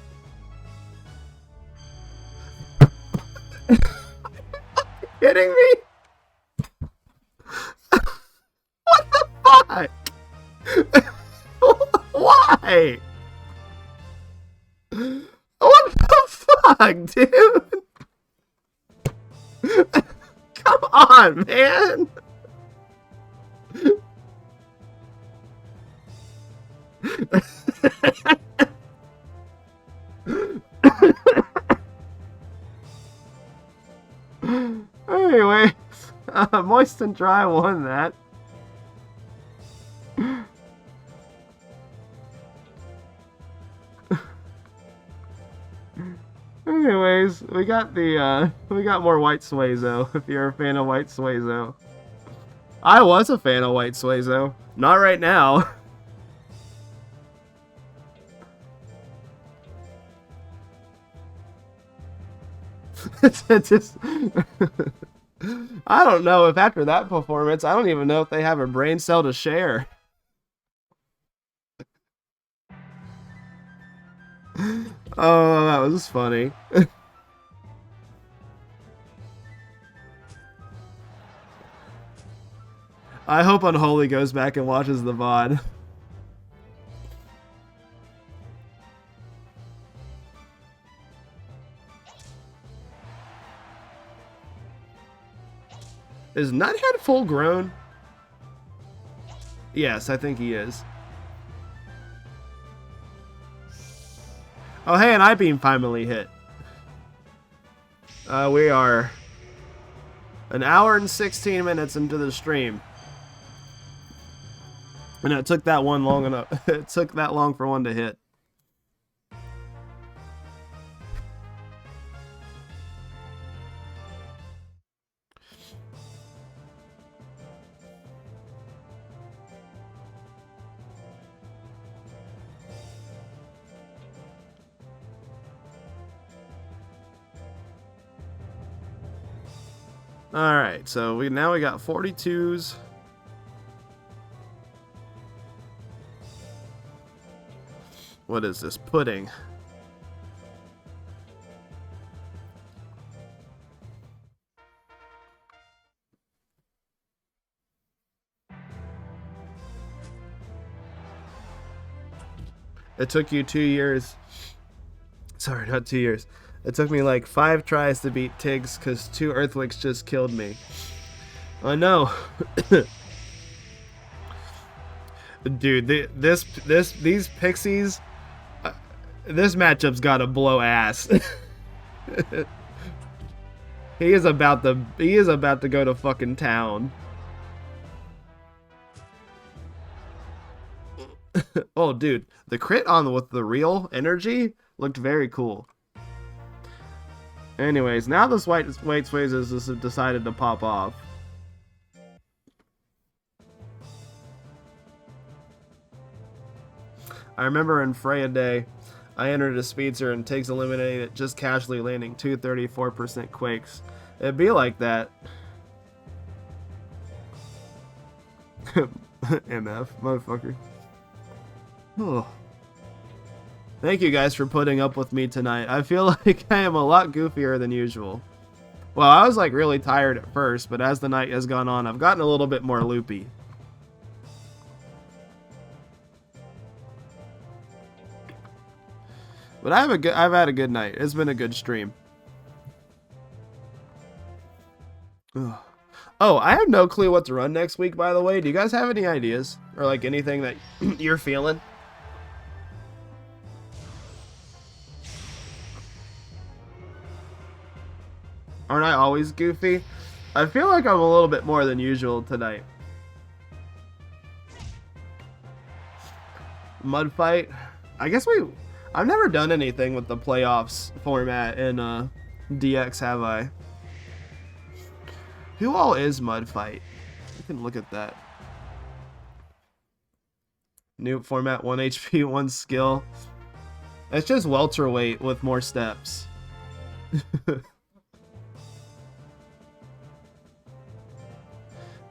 Kidding me? What the fuck? Why? What the fuck, dude? Come on, man! Moist and Dry won that. Anyways, we got more White Suezo, if you're a fan of White Suezo. I was a fan of White Suezo. Not right now. It's just I don't know if after that performance, I don't even know if they have a brain cell to share. Oh, that was funny. I hope Unholy goes back and watches the VOD. Is Nuthead full grown? Yes, I think he is. Oh, hey, an I-beam finally hit. We are an hour and 16 minutes into the stream. And it took that one long enough. It took that long for one to hit. Alright, so now we got 42s. What is this? Pudding. It took you 2 years. Sorry, not 2 years. It took me like 5 tries to beat Tiggs because 2 Earthquakes just killed me. I know. Dude, these Pixies, this matchup's gotta blow ass. He is about to go to fucking town. Oh, dude, the crit on with the real energy looked very cool. Anyways, now this White Suezo has decided to pop off. I remember in Freya Day, I entered a speedster and Tiggs eliminated it, just casually landing 234% quakes. It'd be like that. MF, motherfucker. Oh. Thank you guys for putting up with me tonight. I feel like I am a lot goofier than usual. Well, I was like really tired at first, but as the night has gone on, I've gotten a little bit more loopy. But I've had a good night. It's been a good stream. Ugh. Oh, I have no clue what to run next week, by the way. Do you guys have any ideas? Or like anything that you're feeling? Aren't I always goofy? I feel like I'm a little bit more than usual tonight. Mud fight? I guess I've never done anything with the playoffs format in DX, have I? Who all is Mud Fight? You can look at that. New format, 1 HP, 1 skill. It's just welterweight with more steps.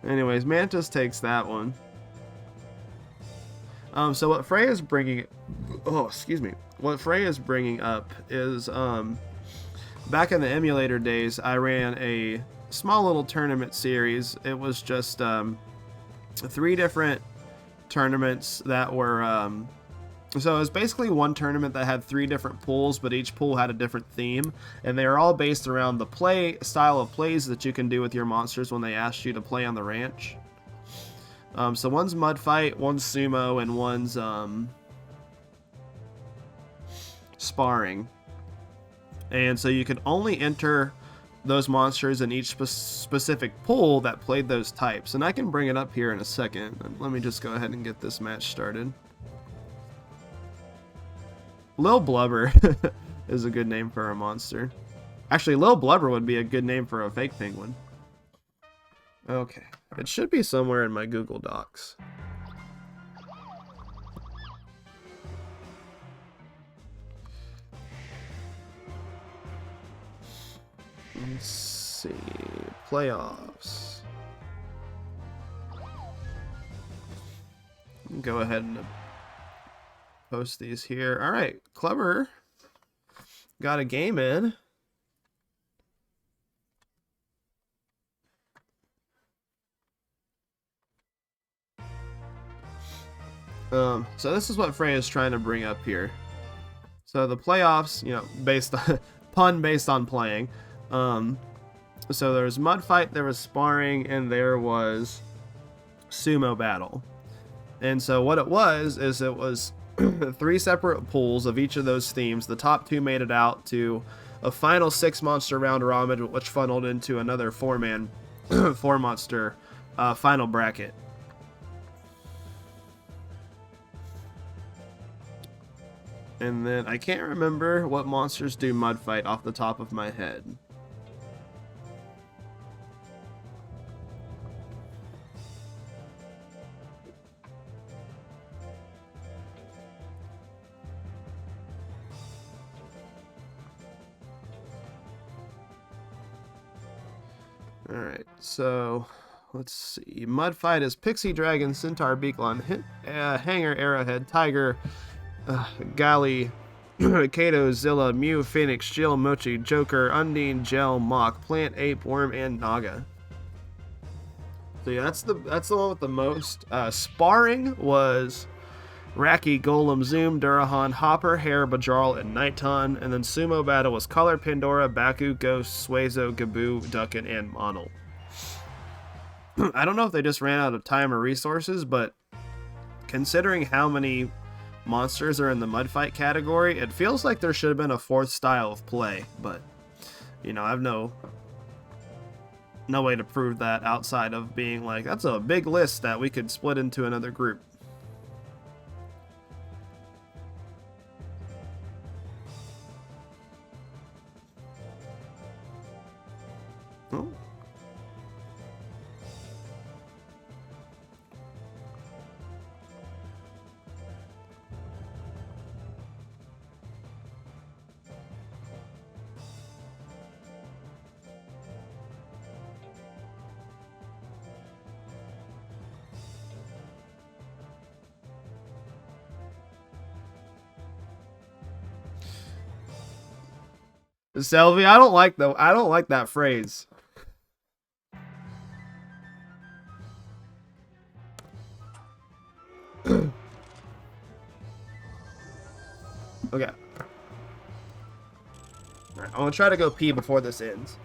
Anyways, Mantis takes that one. So what Frey is bringing... Oh, excuse me. What Frey is bringing up is, back in the emulator days, I ran a small little tournament series. It was just 3 different tournaments that were... So it was basically one tournament that had 3 different pools, but each pool had a different theme, and they are all based around the style of plays that you can do with your monsters when they ask you to play on the ranch. So one's Mud Fight, one's Sumo, and one's Sparring. And so you can only enter those monsters in each specific pool that played those types. And I can bring it up here in a second. Let me just go ahead and get this match started. Lil Blubber is a good name for a monster. Actually, Lil Blubber would be a good name for a fake penguin. Okay. It should be somewhere in my Google Docs. Let's see. Playoffs. Go ahead and post these here. All right. Clever. Got a game in. So this is what Frey is trying to bring up here. So the playoffs, you know, based on pun based on playing. So there was mud fight, there was sparring, and there was sumo battle. And so what it was is it was 3 separate pools of each of those themes. The top 2 made it out to a final 6 monster round robin, which funneled into another 4-man 4 monster final bracket. And then I can't remember what monsters do mud fight off the top of my head. Alright, so let's see. Mud fight is Pixie Dragon, Centaur, Beaklon, Hanger, Arrowhead, Tiger, Galley, Kato, Zilla, Mew, Phoenix, Jill, Mochi, Joker, Undine, Gel, Mock, Plant, Ape, Worm, and Naga. So yeah, that's the one with the most. Sparring was Raki, Golem, Zoom, Durahan, Hopper, Hare, Bajarl, and Nighton. And then sumo battle was Color, Pandora, Baku, Ghost, Suezo, Gaboo, Duckin, and Monel. I don't know if they just ran out of time or resources, but considering how many monsters are in the mud fight category, it feels like there should have been a 4th style of play, but you know, I have no way to prove that outside of being like, that's a big list that we could split into another group. Oh. Selvi, I don't like that phrase. Okay. Alright, I'm gonna try to go pee before this ends.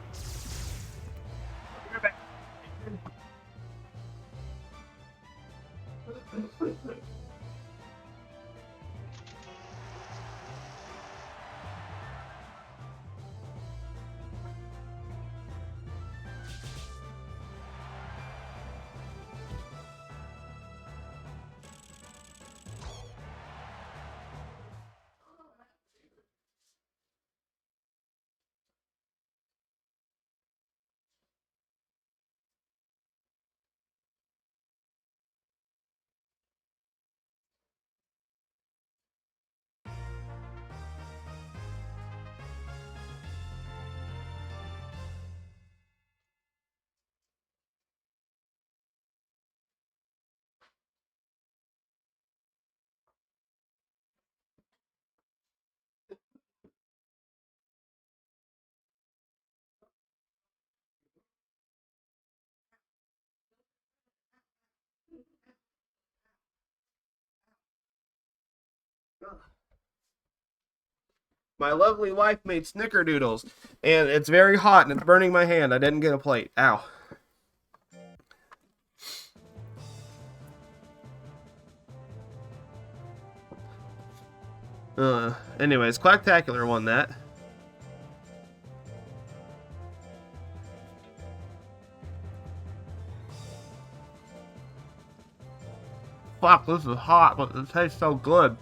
My lovely wife made snickerdoodles, and it's very hot and it's burning my hand. I didn't get a plate. Ow. Anyways, Quacktacular won that. fuck, this is hot, but it tastes so good.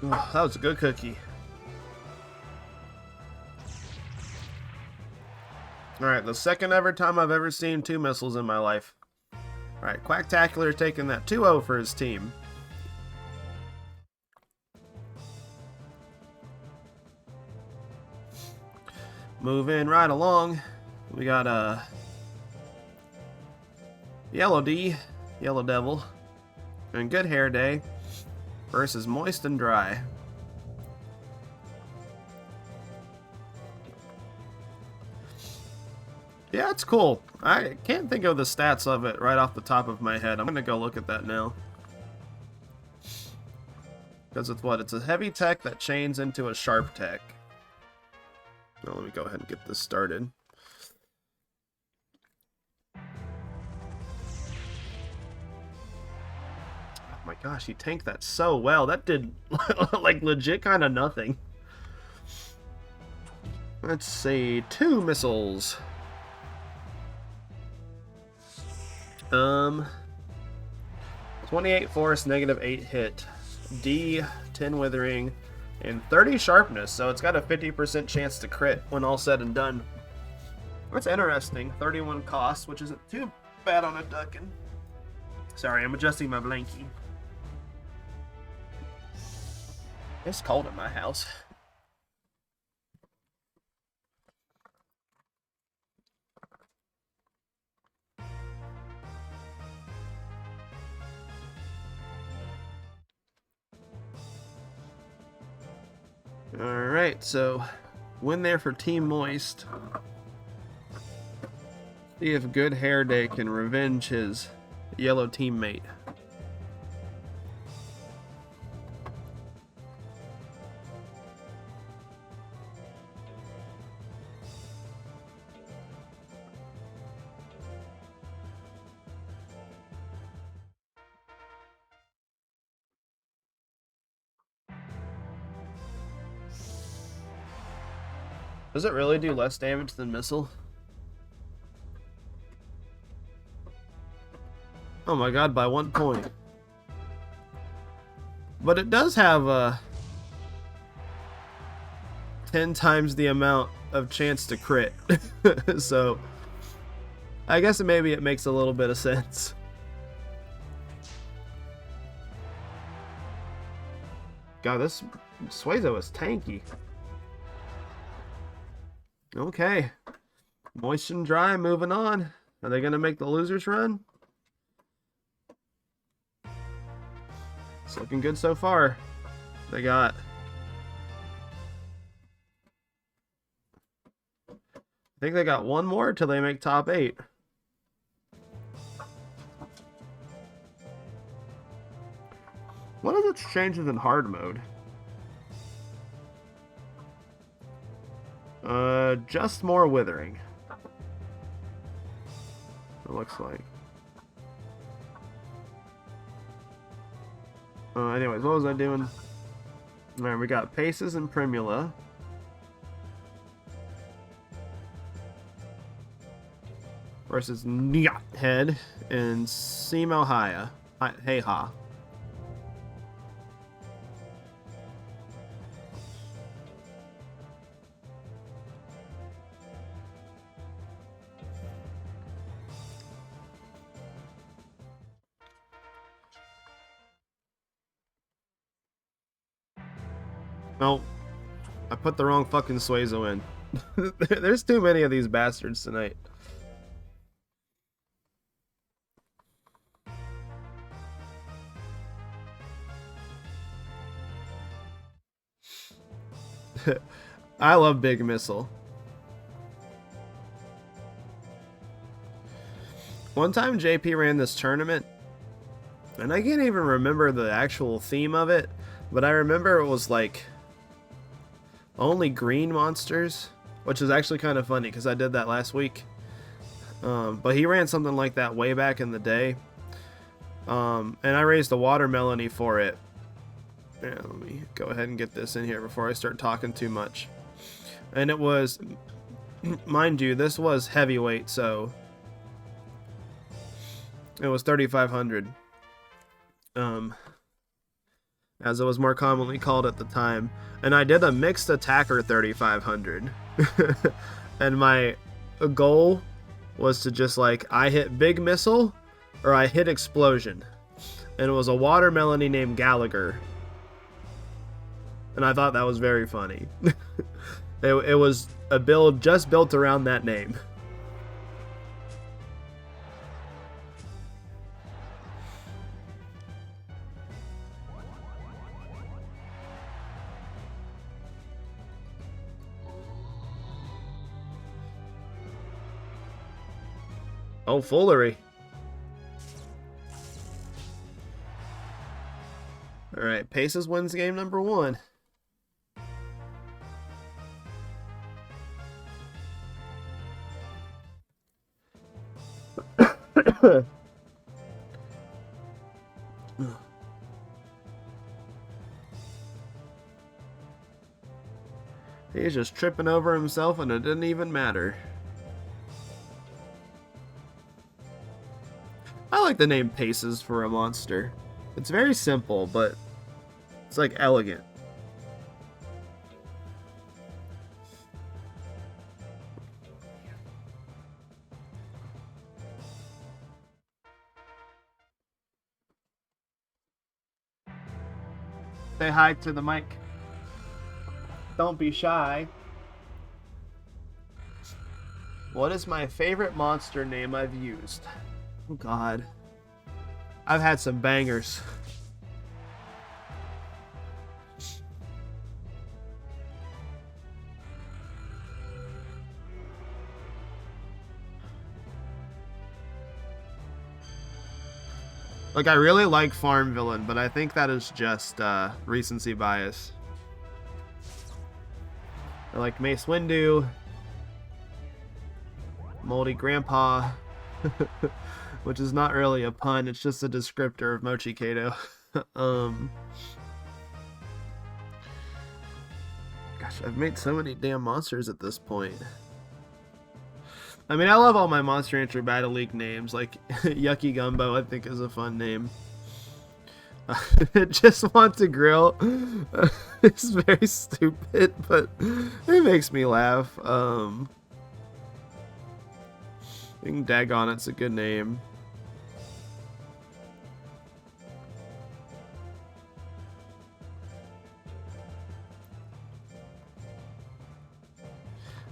Ooh, that was a good cookie. Alright, the second ever time I've ever seen 2 missiles in my life. Alright, Quacktacular taking that 2-0 for his team. Moving right along. We got Yellow D, Yellow Devil, and Good Hair Day versus Moist and Dry. Yeah, it's cool. I can't think of the stats of it right off the top of my head. I'm gonna go look at that now. Because it's what? It's a heavy tech that chains into a sharp tech. Well, let me go ahead and get this started. Oh my gosh, he tanked that so well. That did like legit kind of nothing. Let's see, 2 missiles. 28 force, -8 hit, D 10 withering, and 30 sharpness. So it's got a 50% chance to crit when all said and done. That's interesting. 31 cost, which isn't too bad on a duckin'. Sorry, I'm adjusting my blankie. It's cold in my house. Alright, so win there for Team Moist. See if Good Hair Day can revenge his yellow teammate. Does it really do less damage than missile? Oh my god, by 1 point. But it does have 10 times the amount of chance to crit. So I guess maybe it makes a little bit of sense. God, this Suezo is tanky. Okay. Moist and Dry moving on. Are they going to make the losers run? It's looking good so far. They got... I think they got 1 more till they make top 8. What are its changes in hard mode? Just more withering. It looks like. Anyways, what was I doing? Alright, we got Paces and Primula. Versus Nyat Head and Simo Haya. Hey Ha. No, I put the wrong fucking Suezo in. There's too many of these bastards tonight. I love Big Missile. One time JP ran this tournament, and I can't even remember the actual theme of it, but I remember it was like only green monsters, which is actually kind of funny because I did that last week. But he ran something like that way back in the day. And I raised a watermelony for it. Yeah, let me go ahead and get this in here before I start talking too much. And it was, mind you, this was heavyweight, so it was 3,500. As it was more commonly called at the time. And I did a mixed attacker 3,500. And my goal was to just like, I hit Big Missile or I hit Explosion. And it was a watermelony named Gallagher. And I thought that was very funny. It was a build just built around that name. Oh, foolery. Alright, Paces wins game number 1. He's just tripping over himself and it didn't even matter. I like the name Paces for a monster. It's very simple, but it's like elegant. Say hi to the mic. Don't be shy. What is my favorite monster name I've used? Oh God. I've had some bangers. Like, I really like Farm Villain, but I think that is just recency bias. I like Mace Windu, Moldy Grandpa, which is not really a pun, it's just a descriptor of Mochi Kato. Gosh, I've made so many damn monsters at this point. I mean, I love all my Monster Rancher Battle League names, like Yucky Gumbo I think is a fun name. Just want to grill. It's very stupid, but it makes me laugh. I think Daggone it's a good name.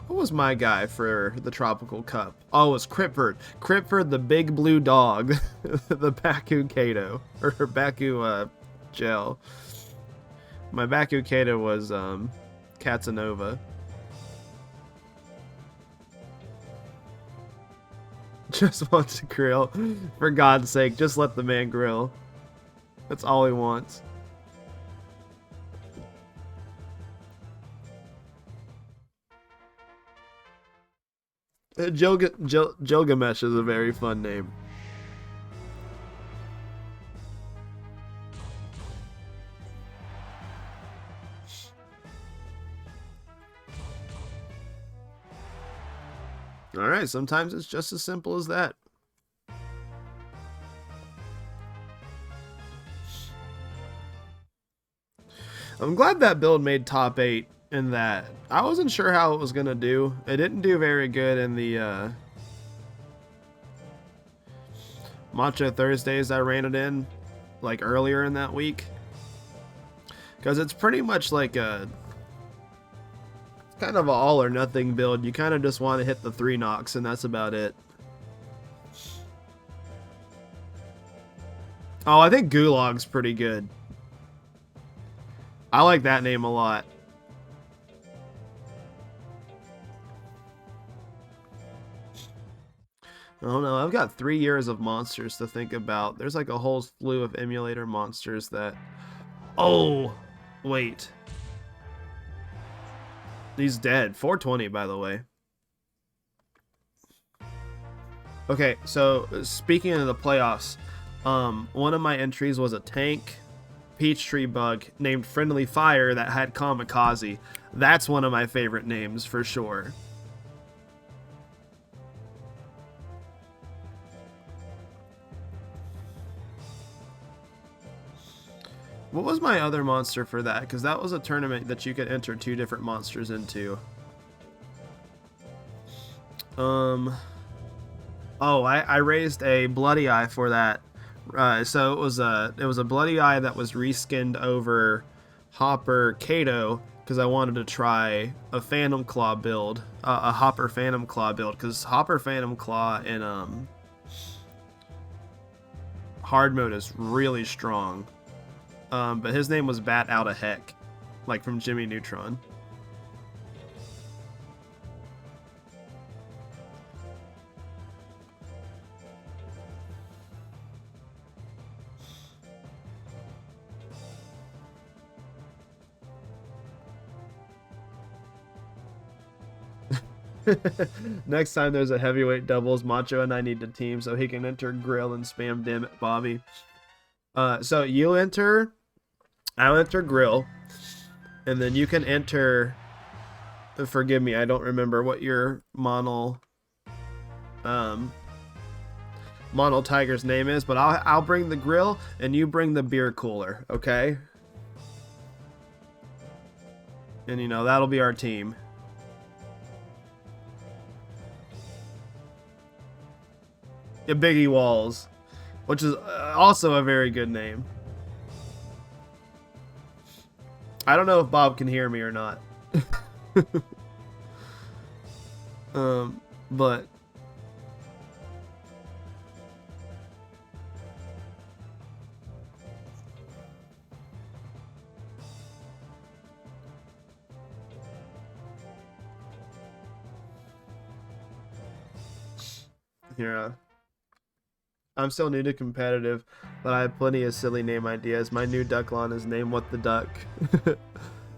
What was my guy for the Tropical Cup? Oh, it was Cripford. Cripford the big blue dog. The Baku Kato. Or Baku gel. My Baku Kato was Casanova. Just wants to grill. For God's sake, just let the man grill. That's all he wants. Gilgamesh is a very fun name. Alright, sometimes it's just as simple as that. I'm glad that build made top 8 in that. I wasn't sure how it was gonna do. It didn't do very good in the Macho Thursdays I ran it in, like earlier in that week. Because it's pretty much like a kind of an all or nothing build. You kind of just want to hit the 3 knocks, and that's about it. Oh, I think Gulag's pretty good. I like that name a lot. Oh no, I've got 3 years of monsters to think about. There's like a whole slew of emulator monsters that... Oh! Wait. He's dead. 420, by the way. Okay, so speaking of the playoffs, one of my entries was a tank Peachtree bug named Friendly Fire that had Kamikaze. That's one of my favorite names for sure. What was my other monster for that? Because that was a tournament that you could enter 2 different monsters into. Oh, I raised a Bloody Eye for that. So it was a Bloody Eye that was reskinned over Hopper Kato because I wanted to try a Phantom Claw build, a Hopper Phantom Claw build, because Hopper Phantom Claw in hard mode is really strong. But his name was Bat Outta Heck, like from Jimmy Neutron. Next time there's a heavyweight doubles, Macho and I need to team so he can enter Grill and spam Dim at Bobby. So you enter, I'll enter Grill, and then you can enter, forgive me, I don't remember what your Mono Tiger's name is, but I'll bring the Grill and you bring the beer cooler, okay? And you know, that'll be our team. Yeah, Biggie Walls, which is also a very good name. I don't know if Bob can hear me or not. But here, I'm still new to competitive, but I have plenty of silly name ideas. My new Ducklon is named What the Duck.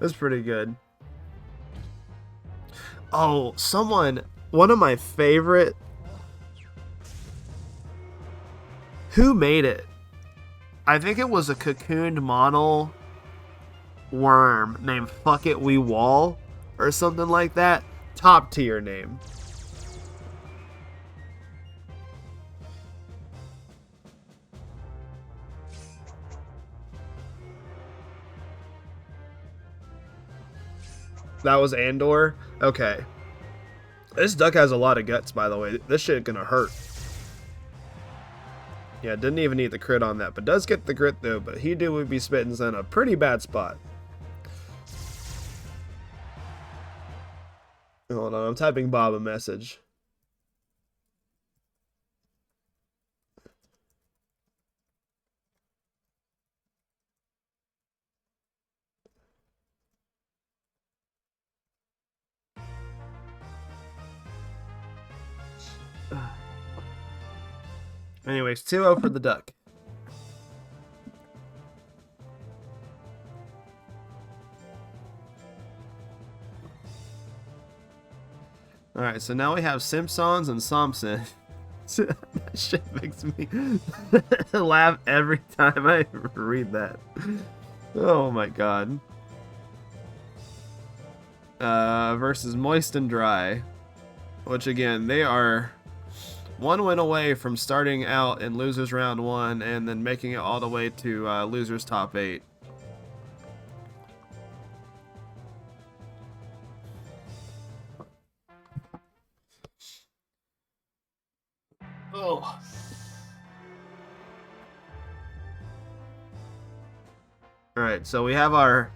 That's pretty good. Oh, one of my favorite... Who made it? I think it was a cocooned mono worm named Fuck It We Wall or something like that. Top tier name. That was Andor? Okay. This duck has a lot of guts, by the way. This shit gonna hurt. Yeah, didn't even need the crit on that, but does get the grit though, but he would be spitting in a pretty bad spot. Hold on, I'm typing Bob a message. Anyways, 2-0 for the duck. Alright, so now we have Simpsons and Samson. That shit makes me laugh every time I read that. Oh my god. Versus Moist and Dry. Which again, they are... one win away from starting out in losers round 1 and then making it all the way to losers top 8. Oh. All right, so we have our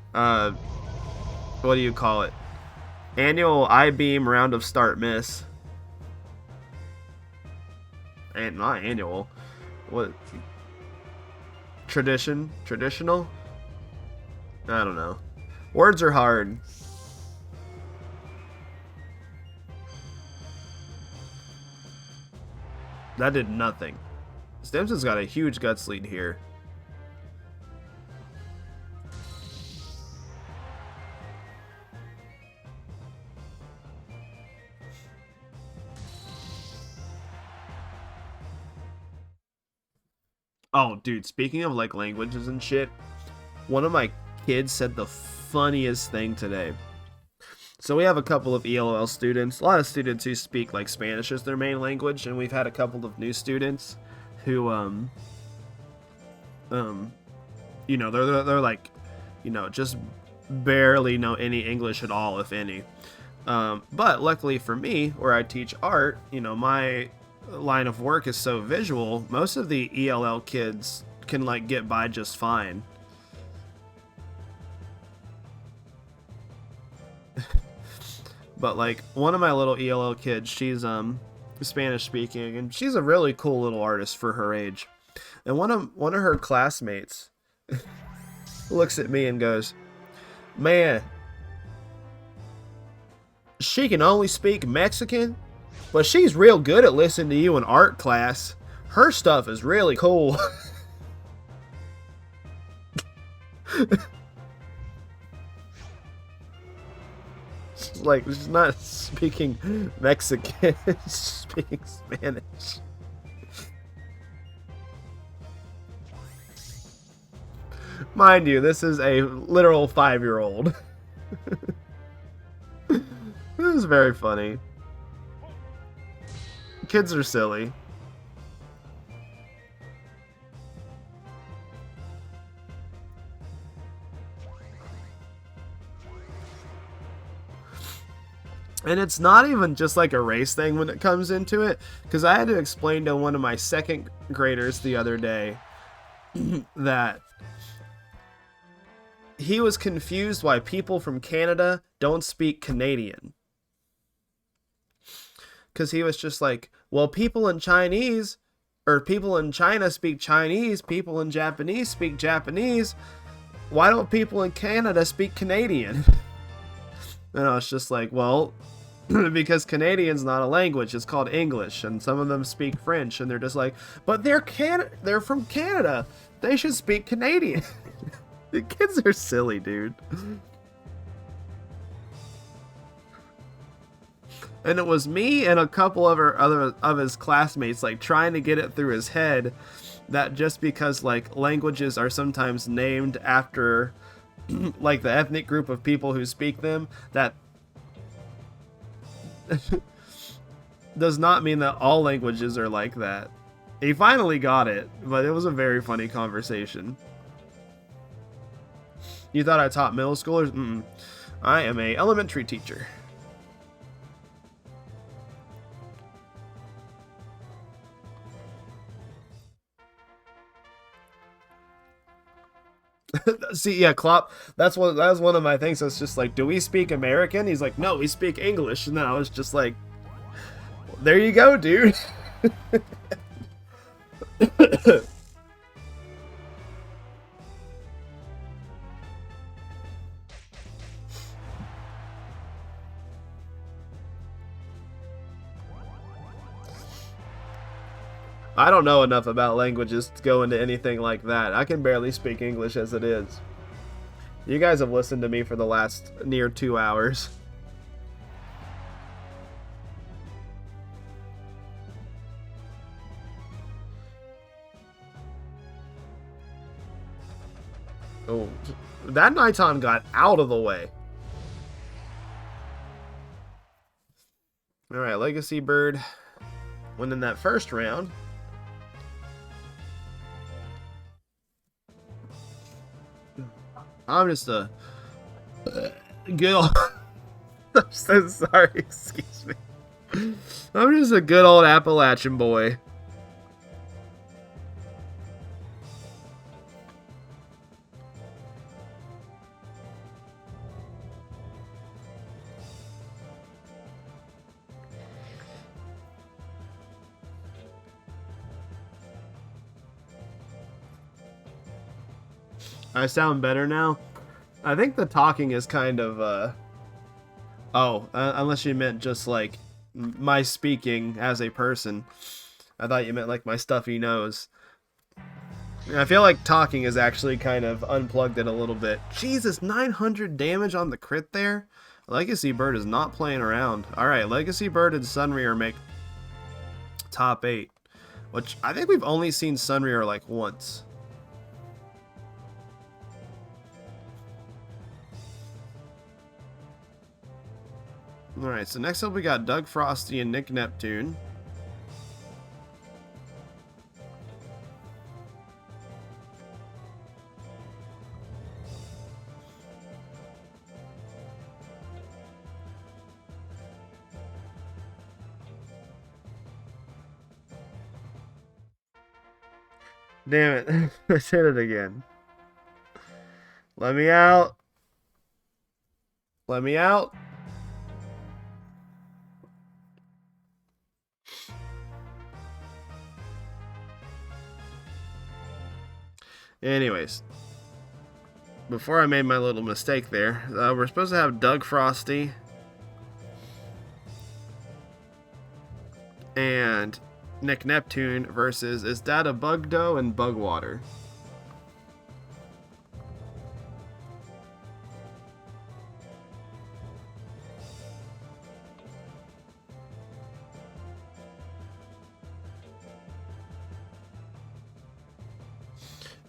what do you call it? Annual I-beam round of start miss. And not annual. What? Traditional? I don't know. Words are hard. That did nothing. Stimson's got a huge guts lead here. Oh, dude, speaking of like languages and shit, one of my kids said the funniest thing today. So we have a couple of ELL students, a lot of students who speak like Spanish as their main language, and we've had a couple of new students who you know, they're like, you know, just barely know any English at all, if any. But luckily for me, where I teach art, you know, my line of work is so visual, most of the ELL kids can like get by just fine. But like one of my little ELL kids, she's Spanish speaking, and she's a really cool little artist for her age. And one of her classmates looks at me and goes, "Man, she can only speak Mexican, but she's real good at listening to you in art class. Her stuff is really cool." Like, she's not speaking Mexican, she's speaking Spanish. Mind you, this is a literal 5-year-old. This is very funny. Kids are silly. And it's not even just like a race thing when it comes into it, because I had to explain to one of my second graders the other day that he was confused why people from Canada don't speak Canadian. Because he was just like, well, people in Chinese, or people in China speak Chinese, people in Japanese speak Japanese. Why don't people in Canada speak Canadian? And I was just like, well, because Canadian's not a language, it's called English, and some of them speak French, and they're just like, but they're from Canada, they should speak Canadian. The kids are silly, dude. And it was me and a couple of other of his classmates like trying to get it through his head that just because like languages are sometimes named after like the ethnic group of people who speak them, that does not mean that all languages are like that. He finally got it, but it was a very funny conversation. You thought I taught middle schoolers? Mm-mm. I am a elementary teacher. See, yeah, Klopp, that was one of my things. It's just like, do we speak American? He's like, no, we speak English. And then I was just like, well, there you go, dude. I don't know enough about languages to go into anything like that. I can barely speak English as it is. You guys have listened to me for the last near 2 hours. Oh, that Niton got out of the way. Alright, Legacy Bird winning that first round. I'm just a good old... I'm so sorry, excuse me. I'm just a good old Appalachian boy. I sound better now. I think the talking is kind of, unless you meant just, like, my speaking as a person. I thought you meant, like, my stuffy nose. I feel like talking is actually kind of unplugged it a little bit. Jesus, 900 damage on the crit there? Legacy Bird is not playing around. Alright, Legacy Bird and Sunrear make top 8. Which, I think we've only seen Sunrear, like, once. Alright, so next up we got Doug Frosty and Nick Neptune. Damn it. I said it again. Let me out. Let me out. Anyways, before I made my little mistake there, we're supposed to have Doug Frosty and Nick Neptune versus Is That a Bugdo and Bugwater.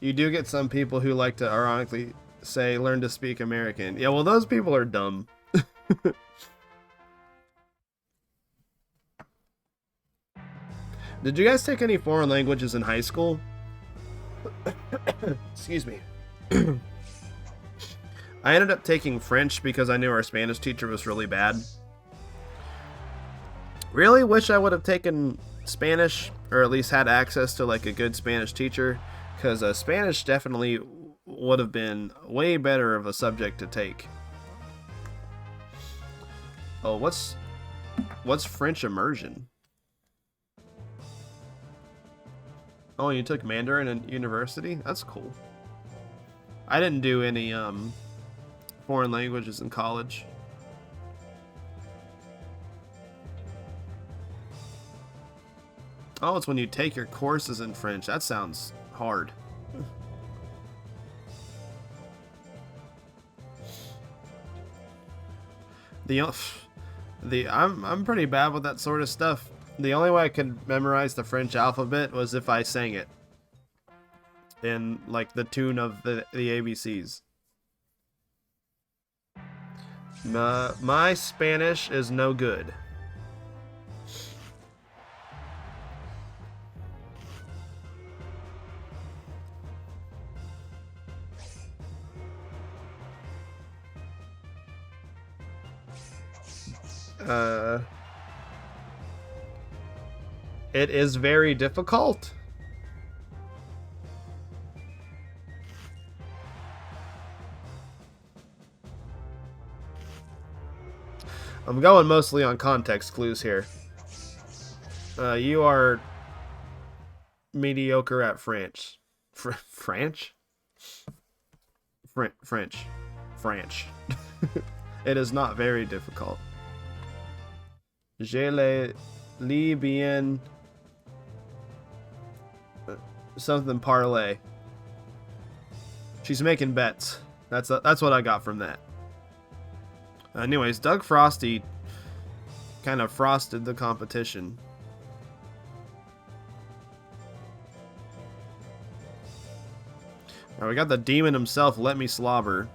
You do get some people who like to ironically say, learn to speak American. Yeah, well, those people are dumb. Did you guys take any foreign languages in high school? Excuse me. I ended up taking French because I knew our Spanish teacher was really bad. Really wish I would have taken Spanish, or at least had access to like a good Spanish teacher. Because Spanish definitely would have been way better of a subject to take. Oh, what's French immersion? Oh, you took Mandarin in university? That's cool. I didn't do any foreign languages in college. Oh, it's when you take your courses in French. That sounds hard. I'm pretty bad with that sort of stuff. The only way I could memorize the French alphabet was if I sang it in like the tune of the ABCs. My Spanish is no good. It is very difficult. I'm going mostly on context clues here. You are mediocre at French. French? French. It is not very difficult. Je lis bien something parlay. She's making bets. That's what I got from that. Anyways, Doug Frosty kind of frosted the competition. Alright, we got the demon himself, Let Me Slobber.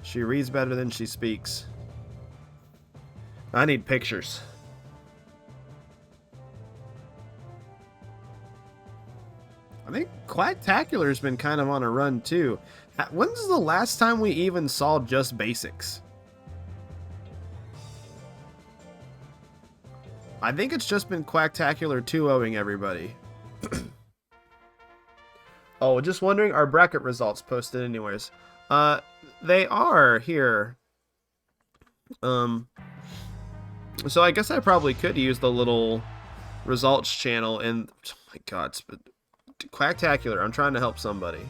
She reads better than she speaks. I need pictures. I think Quacktacular's been kind of on a run too. When's the last time we even saw just basics? I think it's just been Quacktacular 2-0ing everybody. Oh, just wondering, are bracket results posted anyways? They are here. So I guess I probably could use the little results channel and... Oh my god, Quacktacular. I'm trying to help somebody.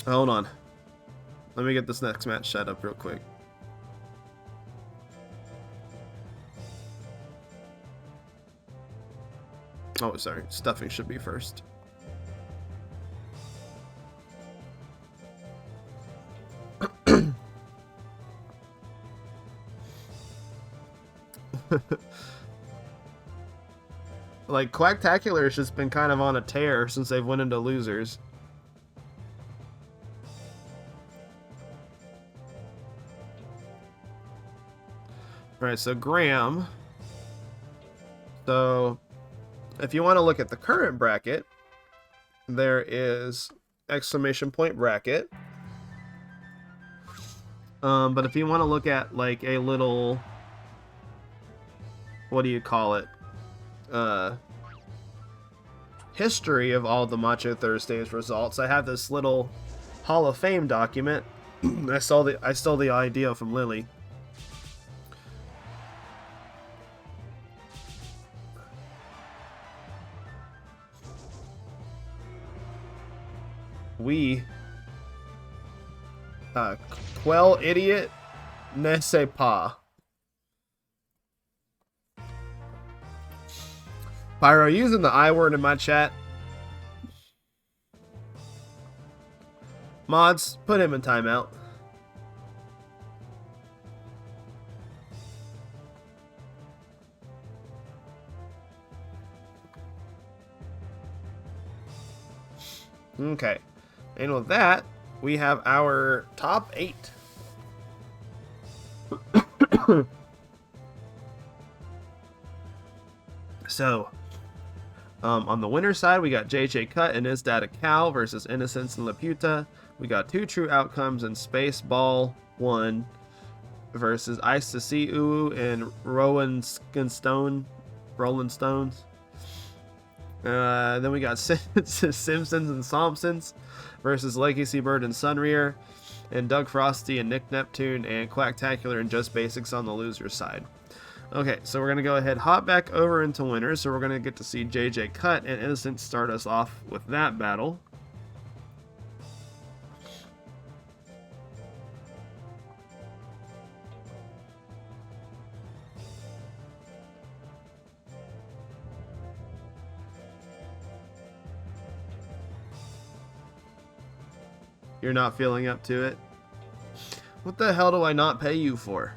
Hold on. Let me get this next match set up real quick. Oh, sorry. Stuffing should be first. Like, Quacktacular has just been kind of on a tear since they've went into losers. Alright, so Graham. So, if you want to look at the current bracket, there is exclamation point bracket. But if you want to look at, like, a little... What do you call it? History of all the Macho Thursdays results. I have this little Hall of Fame document. I stole the idea from Lily. Quell idiot ne sais pas. Pyro, using the I word in my chat. Mods, put him in timeout. Okay. And with that, we have our top 8. So, on the winner's side, we got JJ Cut and Is That a Cow versus Innocence and Laputa. We got 2 true outcomes in Space Ball 1 versus Ice to See Uwu and Rolling Stones. Then we got Simpsons and Thompsons versus Legacy Bird and Sunrear, and Doug Frosty and Nick Neptune and Quacktacular and Just Basics on the loser side. Okay, so we're going to go ahead, hop back over into winners, so we're going to get to see JJ Cut and Innocent start us off with that battle. You're not feeling up to it? What the hell do I not pay you for?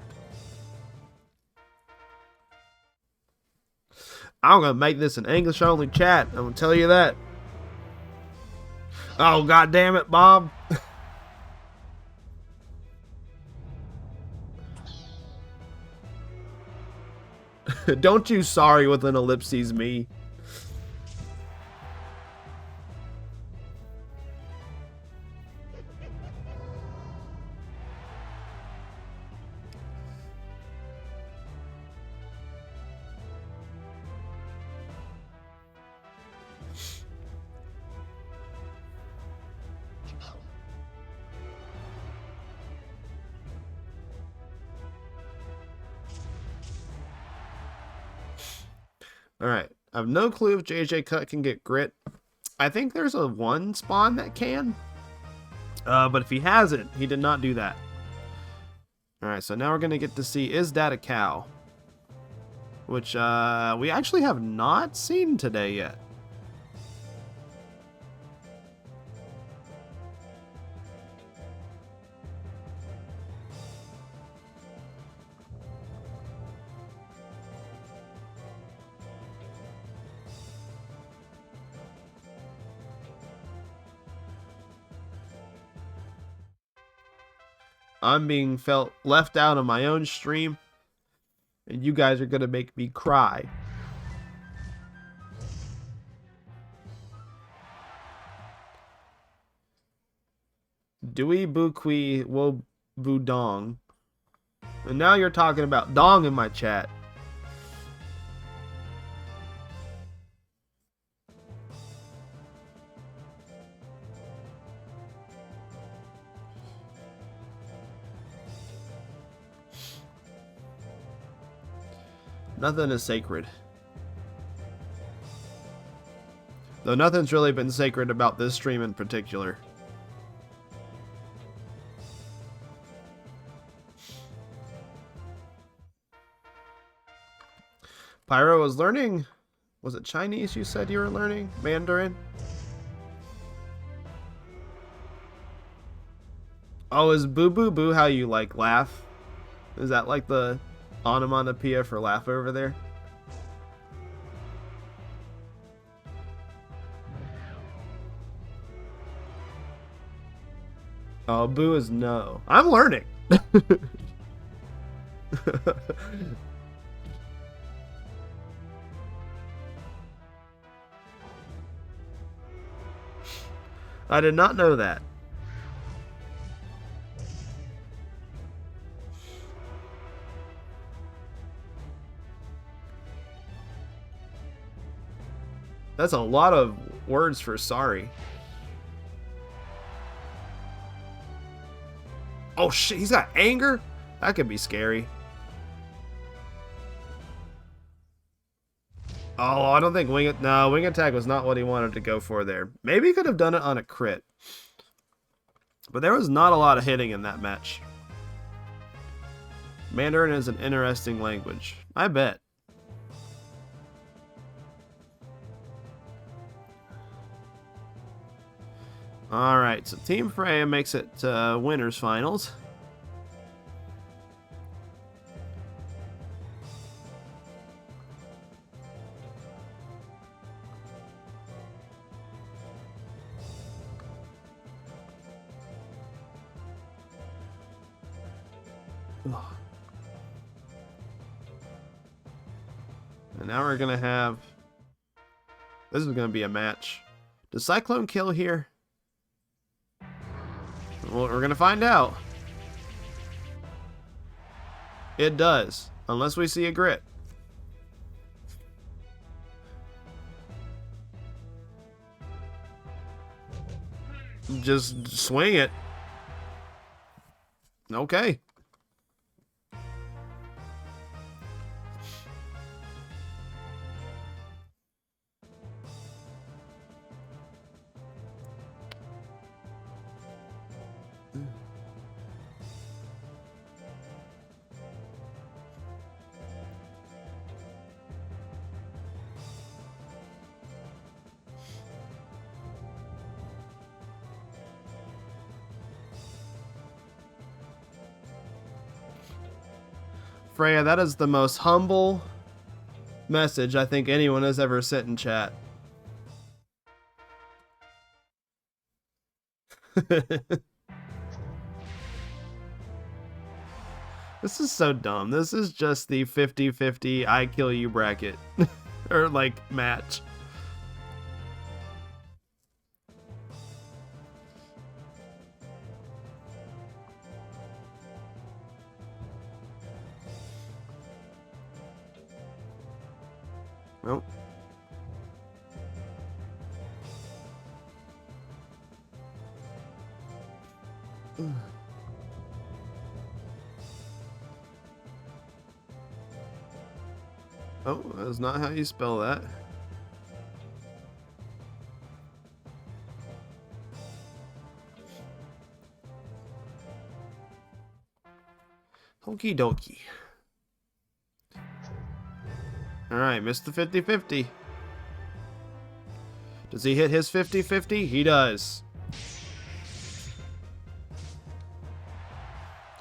I'm gonna make this an English only chat. I'm gonna tell you that. Oh, god damn it, Bob. Don't you sorry with an ellipses me. Alright, I have no clue if JJ Cut can get grit. I think there's a 1 spawn that can. But if he hasn't, he did not do that. Alright, so now we're going to get to see Is That a Cow? Which we actually have not seen today yet. I'm being felt left out on my own stream, and you guys are gonna make me cry. Dewey Bukui Wo Budong. And now you're talking about dong in my chat. Nothing is sacred. Though nothing's really been sacred about this stream in particular. Pyro was learning... Was it Chinese you said you were learning? Mandarin? Oh, is boo boo boo how you like laugh? Is that like the onomatopoeia for laugh over there? Oh, boo is no. I'm learning. I did not know that. That's a lot of words for sorry. Oh shit, he's got anger? That could be scary. Oh, I don't think wing attack was not what he wanted to go for there. Maybe he could have done it on a crit. But there was not a lot of hitting in that match. Mandarin is an interesting language. I bet. Alright, so Team Freya makes it to winners finals. And now we're going to have... This is going to be a match. Does Cyclone kill here? Well, we're going to find out. It does. Unless we see a grit. Just swing it. Okay. Freya, that is the most humble message I think anyone has ever sent in chat. This is so dumb. This is just the 50-50 I kill you bracket. Or like match. Nope. Oh, that's not how you spell that. Okie dokie. Alright, missed the 50-50. Does he hit his 50-50? He does.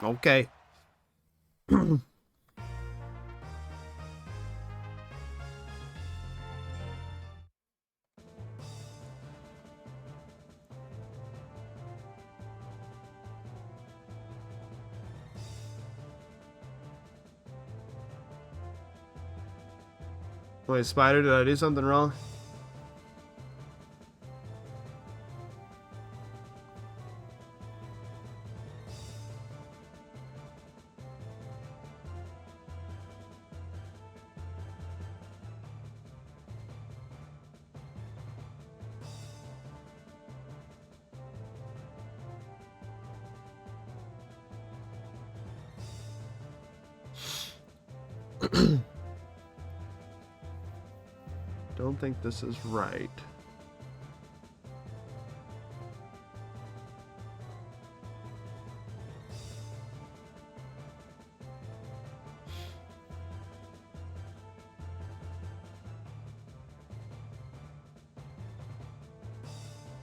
Okay. Wait, Spider, did I do something wrong? Don't think this is right.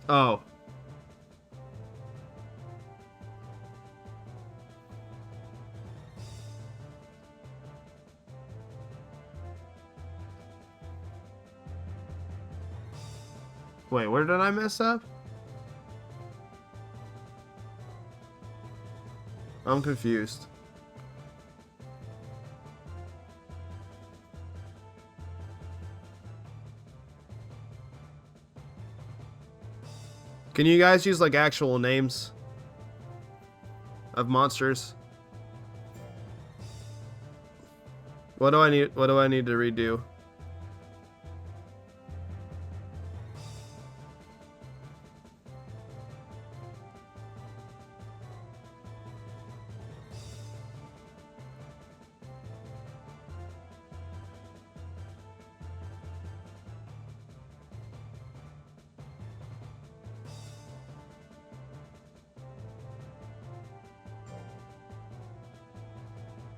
Oh. Wait, where did I mess up? I'm confused. Can you guys use like actual names of monsters? What do I need? What do I need to redo?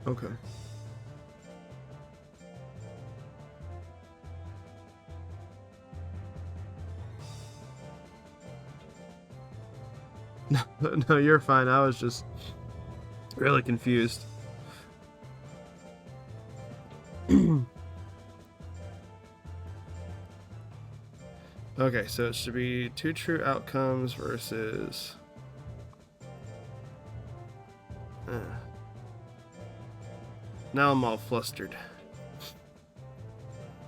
Okay. No, you're fine. I was just really confused. Okay, so it should be 2 true outcomes versus... Now I'm all flustered.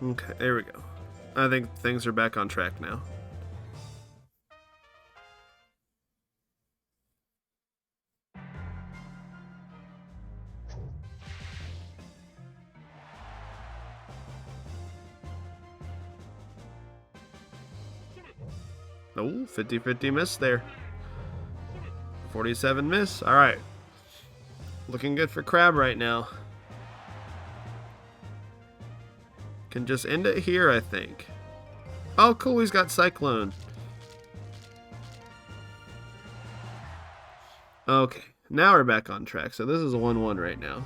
Okay, there we go. I think things are back on track now. Oh, 50-50 miss there. 47 miss. All right. Looking good for Crab right now. Can just end it here, I think. Oh, cool. He's got Cyclone. Okay. Now we're back on track. So this is a 1-1 right now.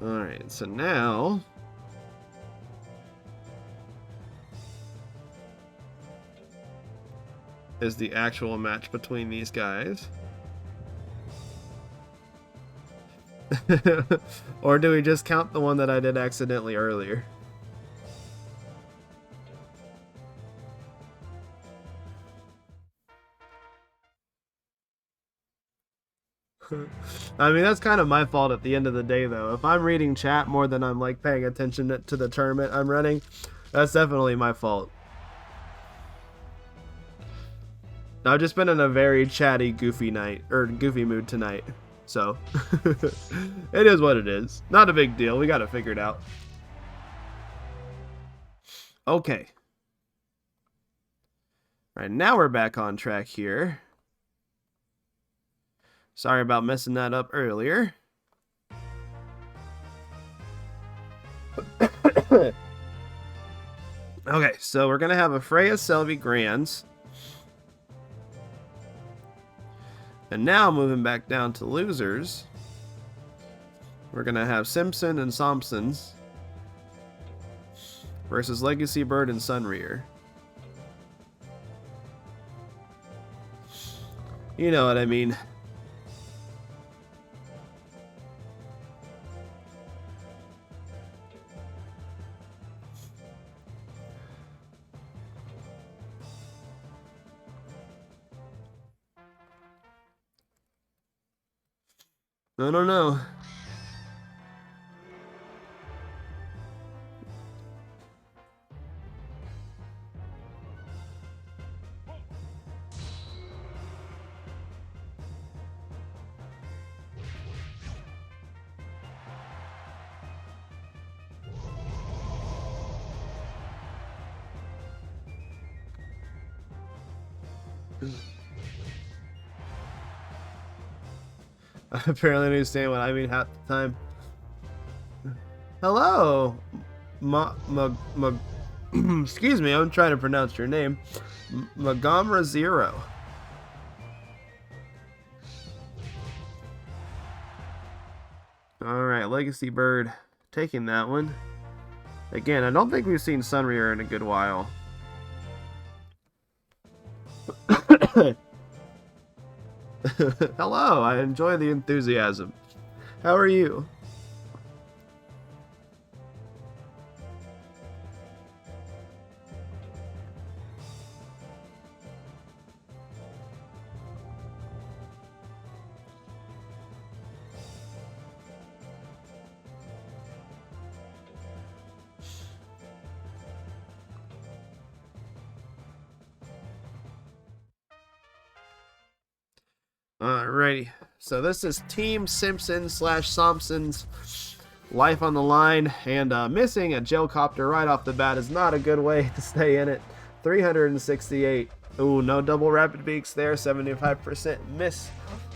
Alright, so now... is the actual match between these guys. Or do we just count the one that I did accidentally earlier? I mean, that's kind of my fault at the end of the day, though. If I'm reading chat more than I'm, like, paying attention to the tournament I'm running, that's definitely my fault. I've just been in a very chatty, goofy night, or goofy mood tonight. So, it is what it is. Not a big deal. We got it figured out. Okay. All right, now we're back on track here. Sorry about messing that up earlier. Okay, so we're going to have a Freya Selvi Grands. And now moving back down to losers, we're going to have Simpson and Thompsons versus Legacy Bird and Sunrear. You know what I mean. I don't know. I apparently understand what I mean half the time. Hello, excuse me, I'm trying to pronounce your name. Magamra Zero. All right, Legacy Bird Taking that one. Again, I don't think we've seen Sunrear in a good while. Hello, I enjoy the enthusiasm. How are you? Alrighty, so this is Team Simpson / Thompson's life on the line, and missing a gelcopter right off the bat is not a good way to stay in it. 368. Ooh, no double rapid beaks there. 75% miss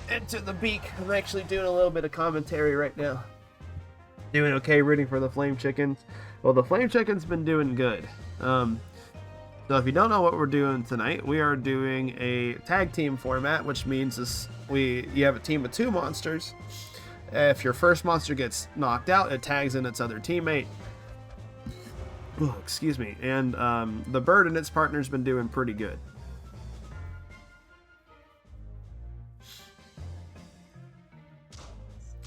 into the beak. I'm actually doing a little bit of commentary right now. Doing okay, rooting for the Flame Chickens. Well, the Flame Chickens been doing good. So if you don't know what we're doing tonight, we are doing a tag team format, which means you have a team of 2 monsters. If your first monster gets knocked out, it tags in its other teammate. Oh, excuse me. And the bird and its partner's been doing pretty good.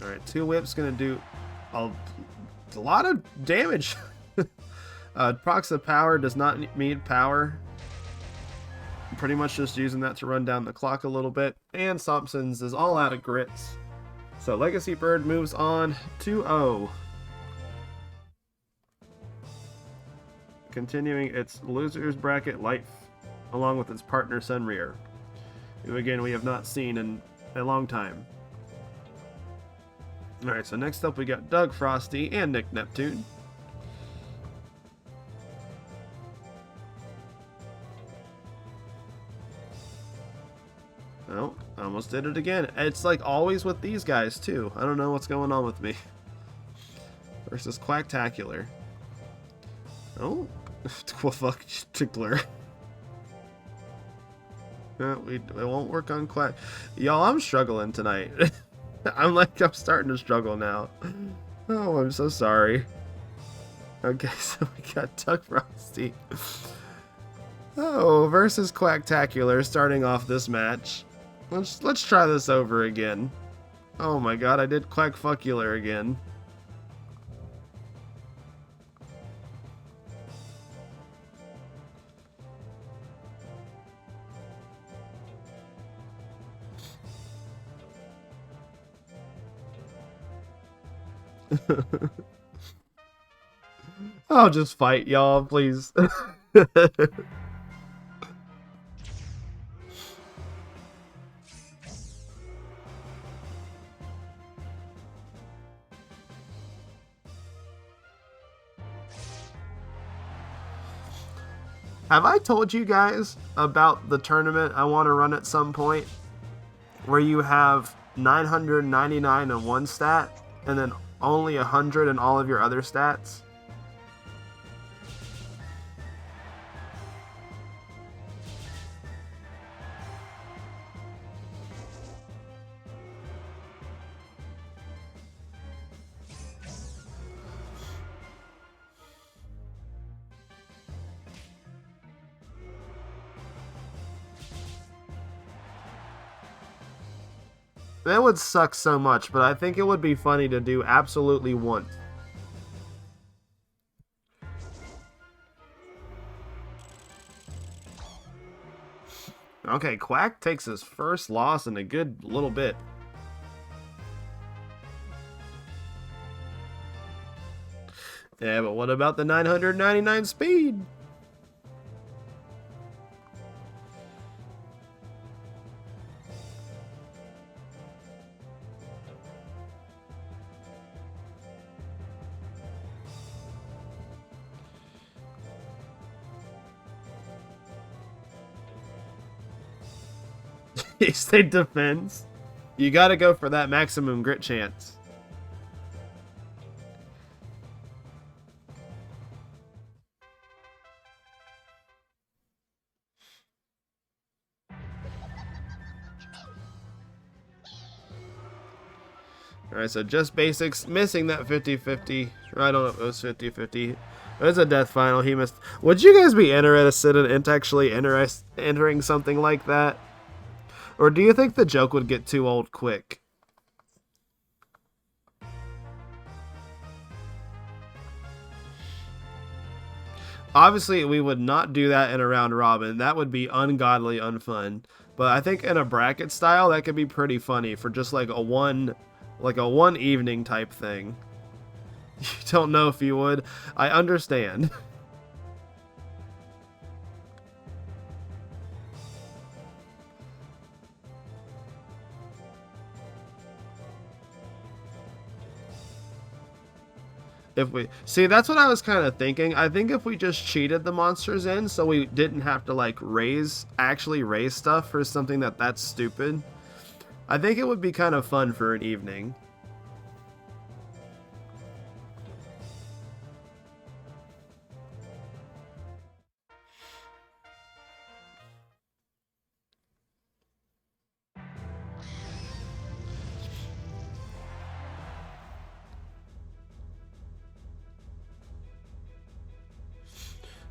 Alright, 2 whips gonna do a lot of damage. Procs of power does not need power. I'm pretty much just using that to run down the clock a little bit. And Thompson's is all out of grits. So Legacy Bird moves on to O. Continuing its loser's bracket life, along with its partner Sunrear, who again we have not seen in a long time. Alright, so next up we got Doug Frosty and Nick Neptune. Oh, I almost did it again. It's like always with these guys too. I don't know what's going on with me. Versus Quacktacular. Oh, well, fuck Tickler. It won't work on Quack. Y'all, I'm struggling tonight. I'm starting to struggle now. Oh, I'm so sorry. Okay, so we got Doug Frosty. Oh, versus Quacktacular starting off this match. Let's try this over again. Oh my god, I did Quackfucular again. I'll just fight y'all, please. Have I told you guys about the tournament I want to run at some point? Where you have 999 in one stat, and then only 100 in all of your other stats? That would suck so much, but I think it would be funny to do absolutely once. Okay, Quack takes his first loss in a good little bit. Yeah, but what about the 999 speed? He stayed defense. You gotta go for that maximum grit chance. Alright, so just basics, missing that 50-50. I don't know if it was 50-50. It's a death final. He missed. Would you guys be interested in actually entering something like that? Or do you think the joke would get too old quick? Obviously, we would not do that in a round robin. That would be ungodly unfun. But I think in a bracket style, that could be pretty funny for just like a one evening type thing. You don't know if you would. I understand. If we see, that's what I was kind of thinking. I think if we just cheated the monsters in, so we didn't have to like actually raise stuff for something that's stupid, I think it would be kind of fun for an evening.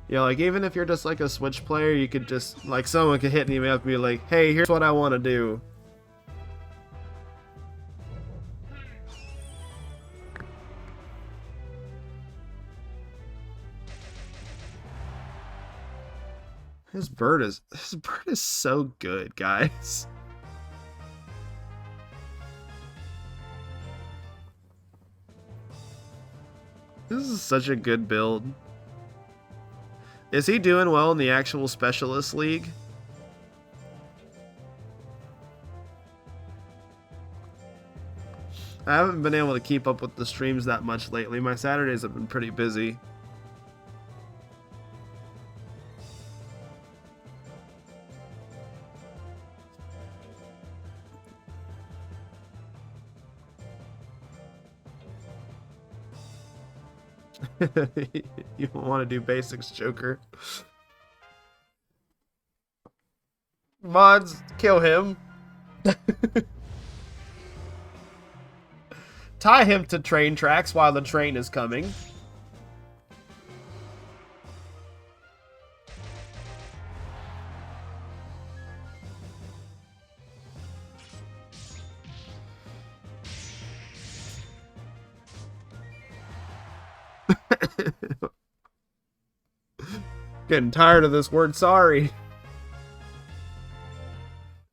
Yeah, like even if you're just like a Switch player, you could just like someone could hit me up and be like, "Hey, here's what I want to do." This bird is so good, guys. This is such a good build. Is he doing well in the actual Specialist League? I haven't been able to keep up with the streams that much lately. My Saturdays have been pretty busy. You want to do basics, Joker. Mods, kill him. Tie him to train tracks while the train is coming. Getting tired of this word sorry.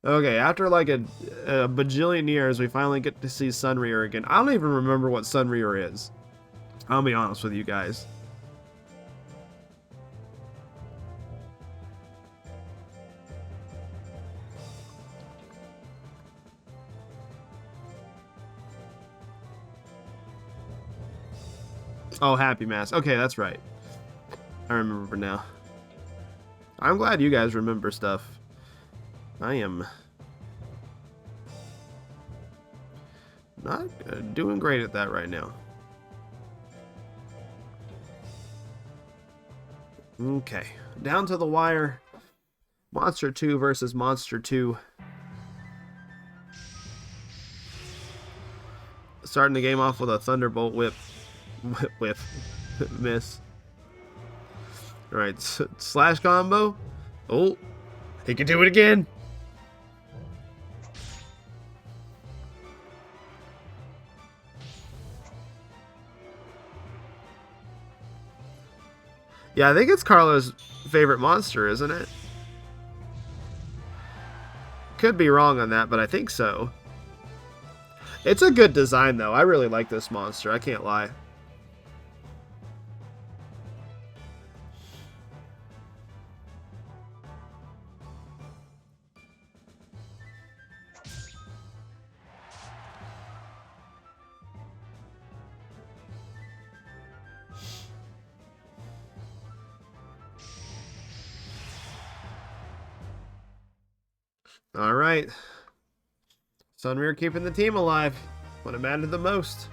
Okay, after like a bajillion years, we finally get to see Sunrear again. I don't even remember what Sunrear is. I'll be honest with you guys. Oh, Happy Mask. Okay, that's right. I remember now. I'm glad you guys remember stuff. I am not doing great at that right now. Okay, down to the wire. Monster 2 versus Monster 2. Starting the game off with a Thunderbolt whip. Miss. Alright, slash combo. Oh, he can do it again. Yeah, I think it's Carlo's favorite monster, isn't it? Could be wrong on that, but I think so. It's a good design, though. I really like this monster. I can't lie. All right. Sunrear keeping the team alive when it mattered the most.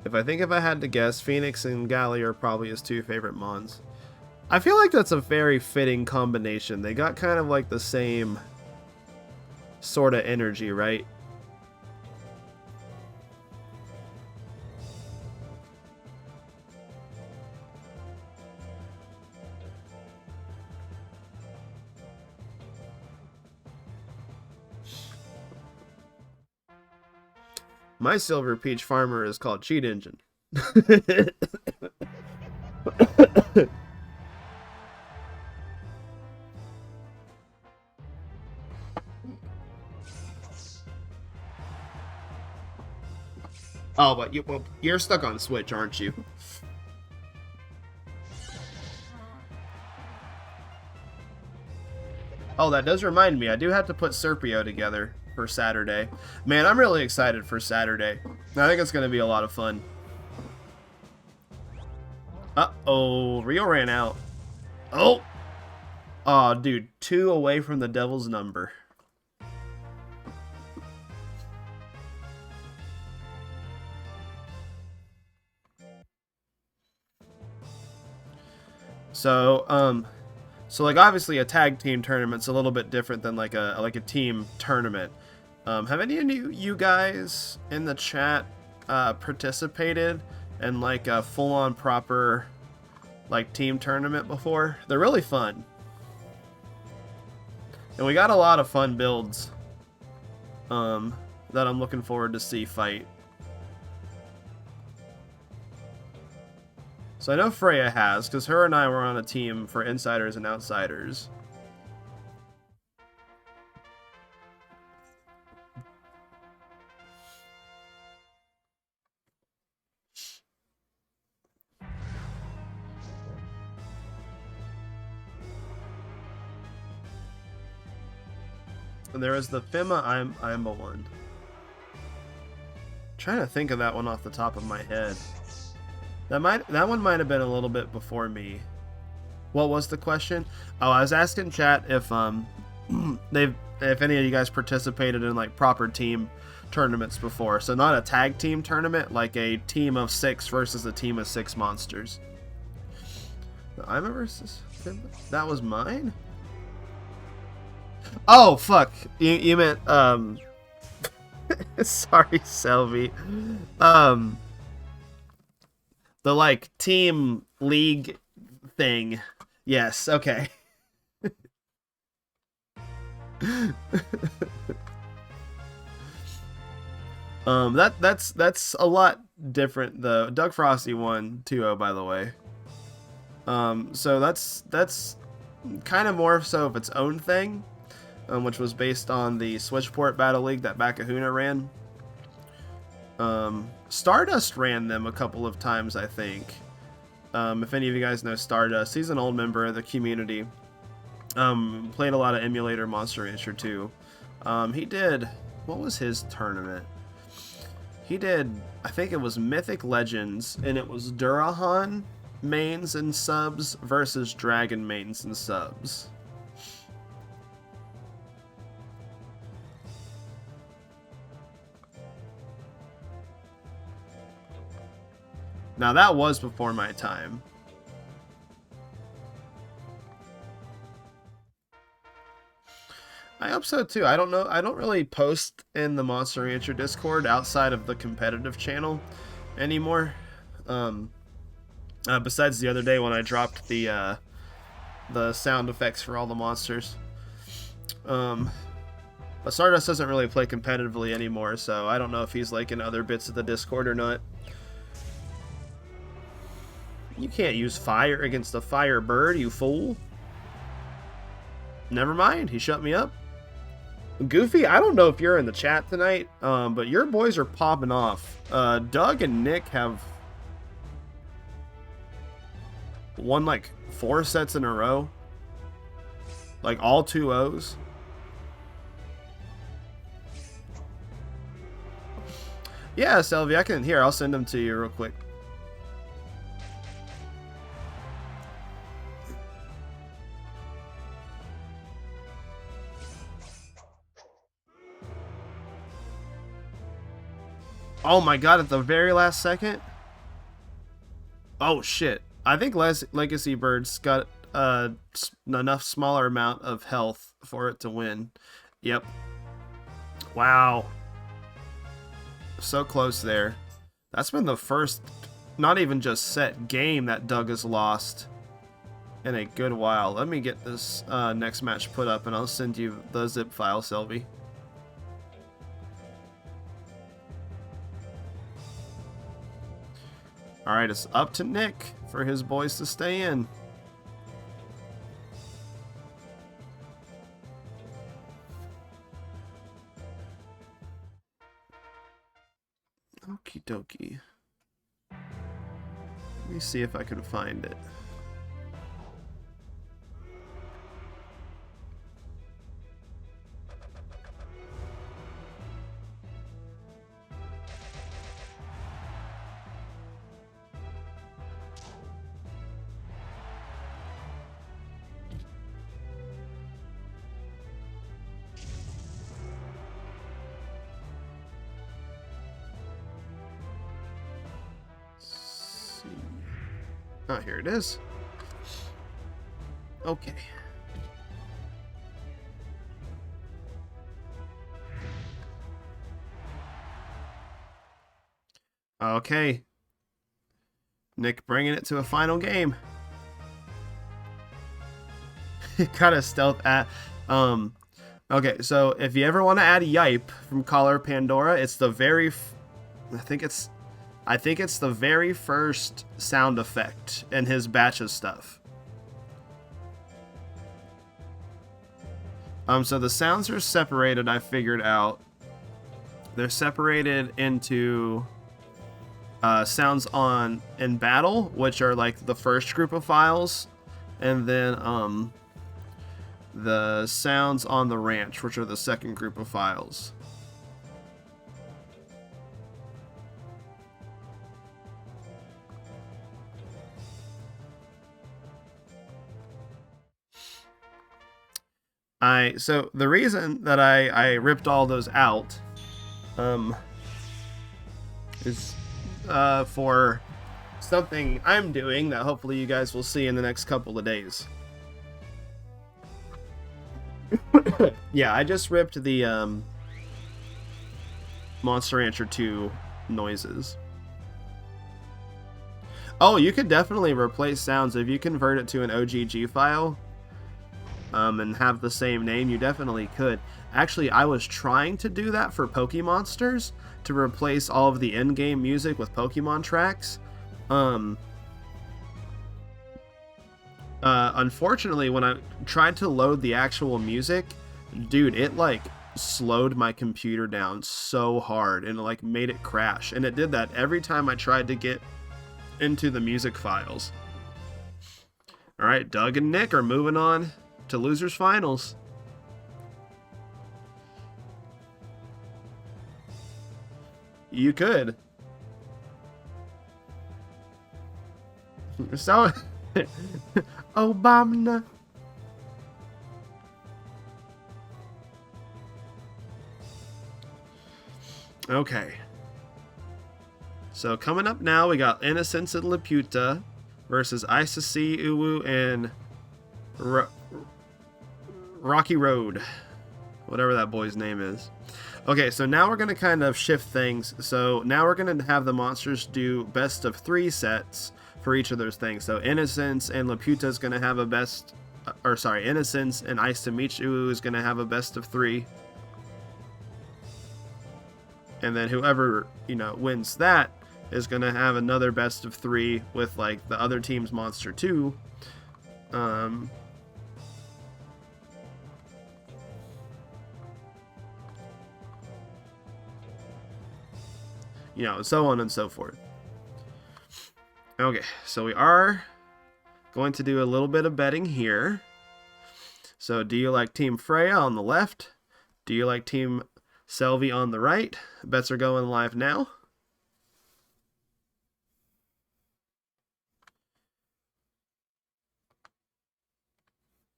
If I had to guess, Phoenix and Galley are probably his two favorite mons. I feel like that's a very fitting combination. They got kind of like the same sort of energy, right? My Silver Peach Farmer is called Cheat Engine. Oh, but you're stuck on Switch, aren't you? Oh, that does remind me. I do have to put Serpio together for Saturday. Man, I'm really excited for Saturday. I think it's going to be a lot of fun. Uh-oh, Rio ran out. Oh! Aw, dude, 2 away from the devil's number. So like obviously a tag team tournament's a little bit different than like a team tournament. Have any of you guys in the chat participated in like a full-on proper like team tournament before? They're really fun. And we got a lot of fun builds that I'm looking forward to see fight. So I know Freya has, because her and I were on a team for Insiders and Outsiders. And there is the Fima I'm a one. Trying to think of that one off the top of my head. That one might have been a little bit before me. What was the question? Oh, I was asking chat if if any of you guys participated in like proper team tournaments before. So not a tag team tournament, like a team of 6 versus a team of 6 monsters. I'm versus that was mine? Oh fuck. You meant sorry, Selby. The like team league thing. Yes, okay. That's a lot different though. Doug Frosty won 2-0 by the way. So that's kind of more so of its own thing, which was based on the Switchport Battle League that Bakahuna ran. Stardust ran them a couple of times, I think. If any of you guys know Stardust, he's an old member of the community. Played a lot of emulator Monster Rancher too. He did, what was his tournament? He did, I think it was Mythic Legends, and it was Durahan mains and subs versus Dragon mains and subs. Now that was before my time. I hope so too. I don't know. I don't really post in the Monster Rancher Discord outside of the competitive channel anymore. Besides the other day when I dropped the sound effects for all the monsters. But Stardust doesn't really play competitively anymore, so I don't know if he's like in other bits of the Discord or not. You can't use fire against a fire bird, you fool. Never mind, he shut me up. Goofy, I don't know if you're in the chat tonight, but your boys are popping off. Doug and Nick have won like 4 sets in a row. Like all 2-0s. Yeah, Selvey, I can. Here, I'll send them to you real quick. Oh my god, at the very last second? Oh shit. I think Legacy Birds got enough smaller amount of health for it to win. Yep. Wow. So close there. That's been the first, not even just set, game that Doug has lost in a good while. Let me get this next match put up and I'll send you the zip file, Selby. Alright, it's up to Nick for his boys to stay in. Okie dokie. Let me see if I can find it. Oh, here it is. Okay. Okay. Nick bringing it to a final game. Kind of stealth at. Okay, so if you ever want to add Yipe from Caller Pandora, it's the very. I think it's the very first sound effect in his batch of stuff. So the sounds are separated, I figured out. They're separated into sounds in battle, which are like the first group of files, and then the sounds on the ranch, which are the second group of files. So the reason that I ripped all those out is for something I'm doing that hopefully you guys will see in the next couple of days. Yeah, I just ripped the Monster Rancher 2 noises. Oh, you could definitely replace sounds if you convert it to an OGG file. And have the same name, you definitely could. Actually, I was trying to do that for Pokemonsters, to replace all of the in-game music with Pokemon tracks. Unfortunately, when I tried to load the actual music, dude, it like slowed my computer down so hard and it like made it crash. And it did that every time I tried to get into the music files. Alright, Doug and Nick are moving on to losers finals. You could. So Obama. Okay. So coming up now, we got Innocence and Laputa versus Isasi, Uwu, and Rocky Road, whatever that boy's name is. Okay, so now we're going to kind of shift things. So now we're going to have the monsters do best of 3 sets for each of those things. So Innocence and Laputa is going to have a best, or sorry, Innocence and Ice to Michu is going to have a best of 3. And then whoever, wins that is going to have another best of 3 with like the other team's monster 2. So on and so forth. Okay, so we are going to do a little bit of betting here. So do you like Team Freya on the left? Do you like Team Selby on the right? Bets are going live now.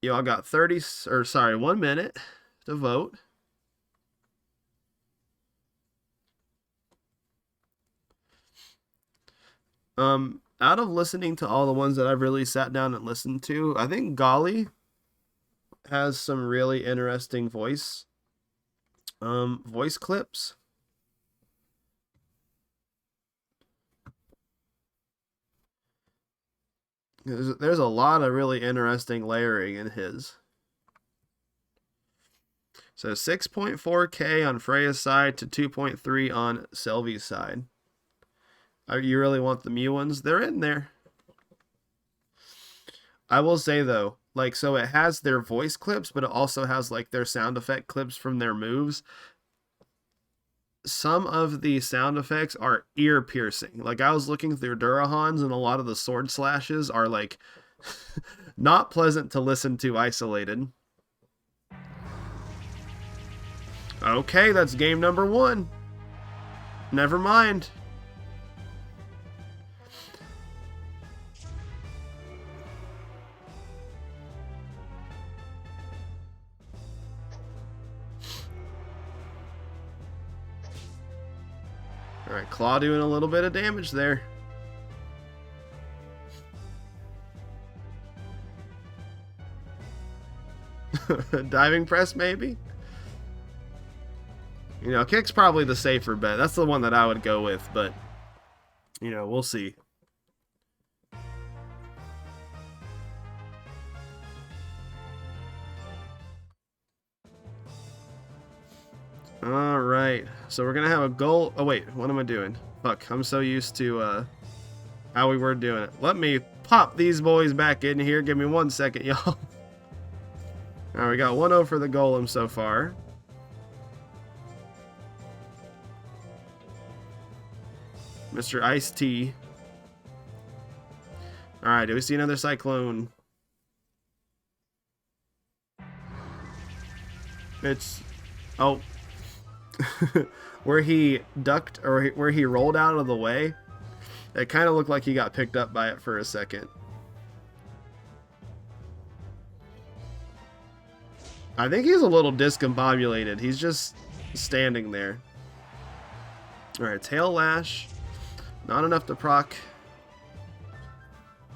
You all got 1 minute to vote. Out of listening to all the ones that I've really sat down and listened to, I think Golly has some really interesting voice clips. There's a lot of really interesting layering in his. So 6.4K on Freya's side to 2.3 on Selvy's side. You really want the Mew ones? They're in there. I will say though, like, so it has their voice clips, but it also has like their sound effect clips from their moves. Some of the sound effects are ear piercing. Like, I was looking through Durahans, and a lot of the sword slashes are like not pleasant to listen to isolated. Okay, that's game number 1. Never mind. Alright, Claw doing a little bit of damage there. Diving press, maybe? You know, kick's probably the safer bet. That's the one that I would go with, but, you know, we'll see. Alright, so we're gonna have a goal. Oh, wait, what am I doing? Fuck, I'm so used to how we were doing it. Let me pop these boys back in here. Give me 1 second, y'all. Alright, we got 1-0 for the Golem so far. Mr. Ice-T. Alright, do we see another Cyclone? It's... Oh. Where he ducked, or where he rolled out of the way, it kind of looked like he got picked up by it for a second. I think he's a little discombobulated. He's just standing there. Alright, Tail Lash. Not enough to proc.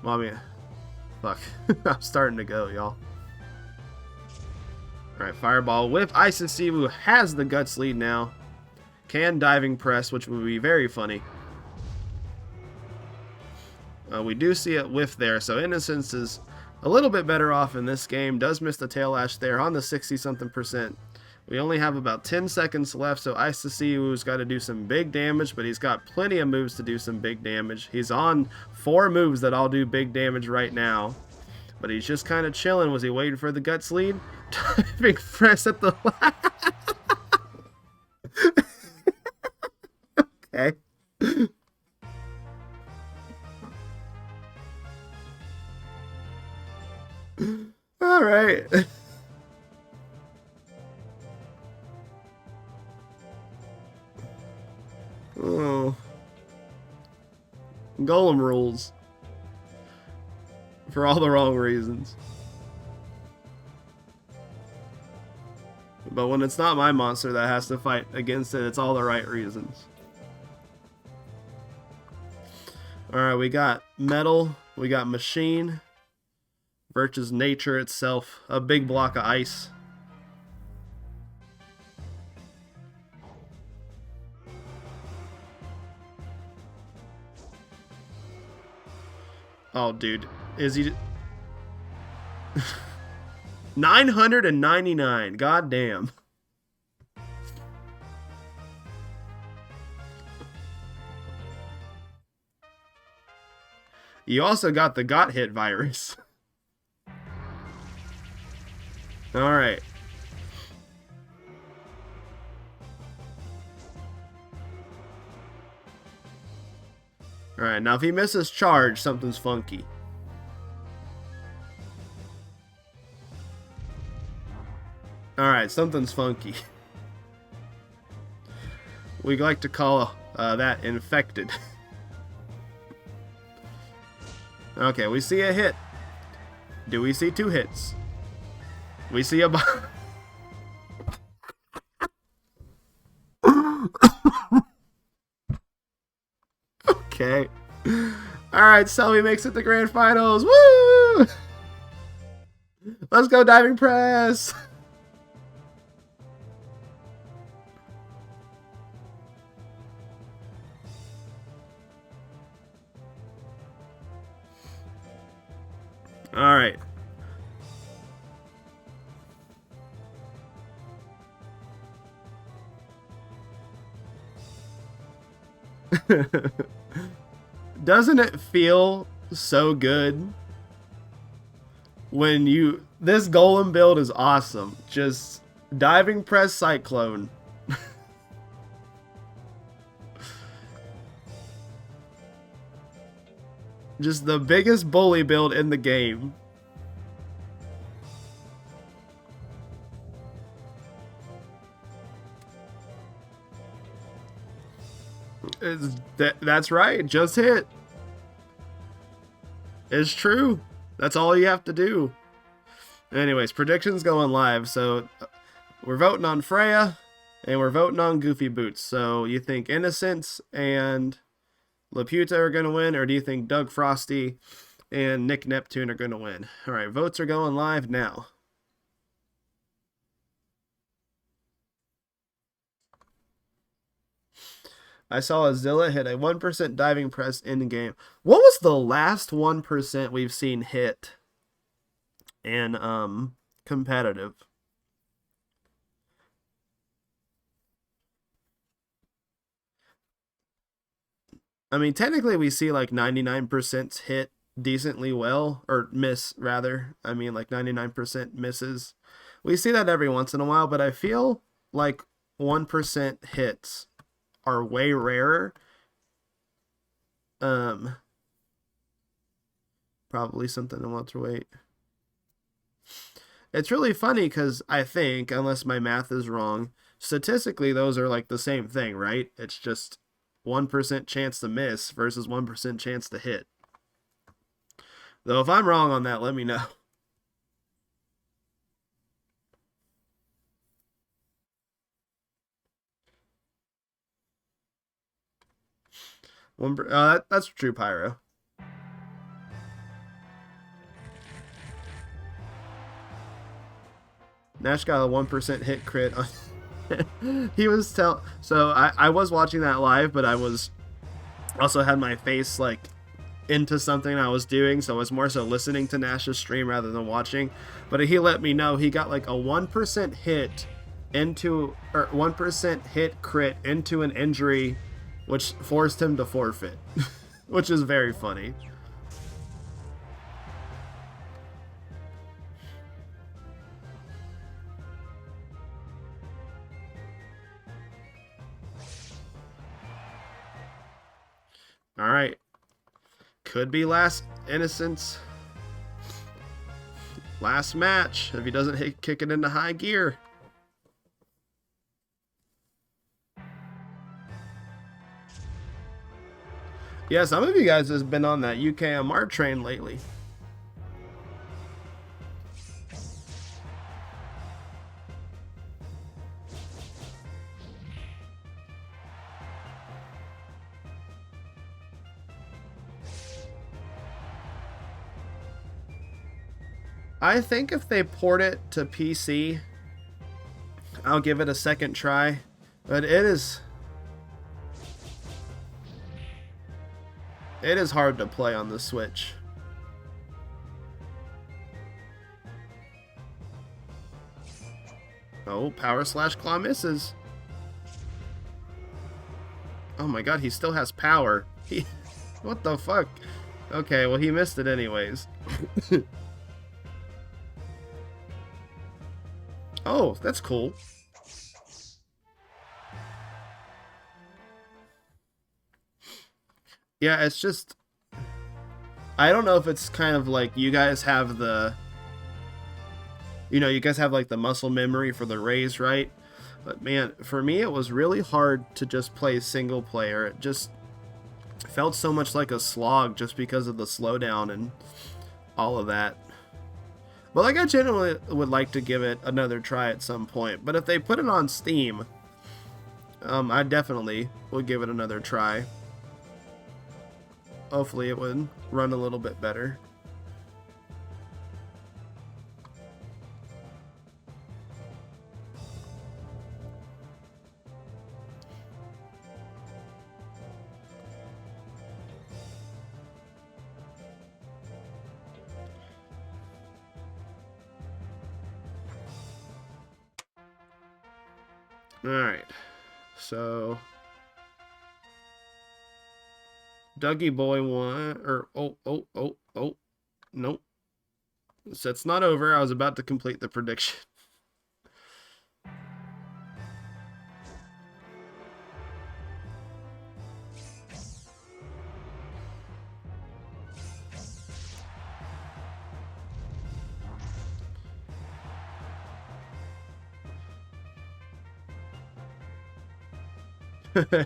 Mommy. Fuck. I'm starting to go, y'all. Alright, Fireball. Whiff. Ice and Sivu has the Guts lead now. Can Diving Press, which would be very funny. We do see it whiff there, so Innocence is a little bit better off in this game. Does miss the Tail Lash there on the 60-something%. We only have about 10 seconds left, so Ice to Siwu's got to do some big damage, but he's got plenty of moves to do some big damage. He's on 4 moves that all do big damage right now, but he's just kind of chilling. Was he waiting for the Guts lead? Diving Press at the okay. All right. Oh. Golem rules. For all the wrong reasons. But when it's not my monster that has to fight against it, it's all the right reasons. Alright, we got Metal, we got Machine, versus Nature itself, a big block of ice. Oh, dude. Is he... 999. God damn. You also got the got hit virus. Alright. Alright, now if he misses charge, something's funky. Alright, something's funky. We like to call that infected. Okay, we see a hit. Do we see 2 hits? We see a... Okay. Alright, Selby makes it to grand finals. Woo! Let's go, diving press! Alright. Doesn't it feel so good when you... This golem build is awesome. Just diving press cyclone. Just the biggest bully build in the game. That's right. Just hit. It's true. That's all you have to do. Anyways, predictions going live. So we're voting on Freya and we're voting on Goofy Boots. So you think Innocence and Laputa are going to win, or do you think Doug Frosty and Nick Neptune are going to win? All right, votes are going live now. I saw Azilla hit a 1% diving press in the game. What was the last 1% we've seen hit in competitive? I mean, technically we see like 99% hit decently well, or miss rather. I mean, like 99% misses. We see that every once in a while, but I feel like 1% hits are way rarer. Probably something in welterweight. It's really funny because I think, unless my math is wrong, statistically those are like the same thing, right? It's just 1% chance to miss versus 1% chance to hit. Though if I'm wrong on that, let me know. That's true, Pyro. Nash got a 1% hit crit on he was so I was watching that live, but I was also had my face like into something I was doing, so I was more so listening to Nash's stream rather than watching. But he let me know he got like a 1% hit into, or 1% hit crit into an injury, which forced him to forfeit, which is very funny. All right. Could be last Innocence. Last match if he doesn't kick it into high gear. Yeah, some of you guys have been on that UKMR train lately. I think if they port it to PC, I'll give it a second try. But it is hard to play on the Switch. Oh, power slash claw misses. Oh my god, he still has power. What the fuck? Okay, well he missed it anyways. Oh, that's cool. Yeah, it's just... I don't know if it's kind of like you guys have the... You know, you guys have like the muscle memory for the Rays, right? But man, for me it was really hard to just play single player. It just felt so much like a slog just because of the slowdown and all of that. But like I genuinely would like to give it another try at some point. But if they put it on Steam, I definitely would give it another try. hopefully it would run a little bit better. Alright, so Dougie Boy won, or oh, nope. So it's not over. I was about to complete the prediction.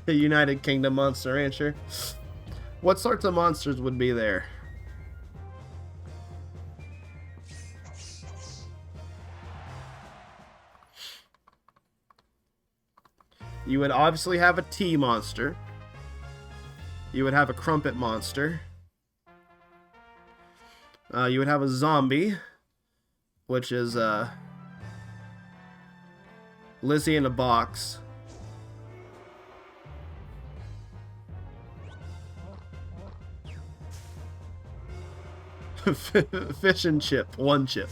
United Kingdom Monster Rancher. What sorts of monsters would be there? You would obviously have a tea monster. You would have a crumpet monster. You would have a zombie, which is Lizzie in a box. Fish and chip, one chip.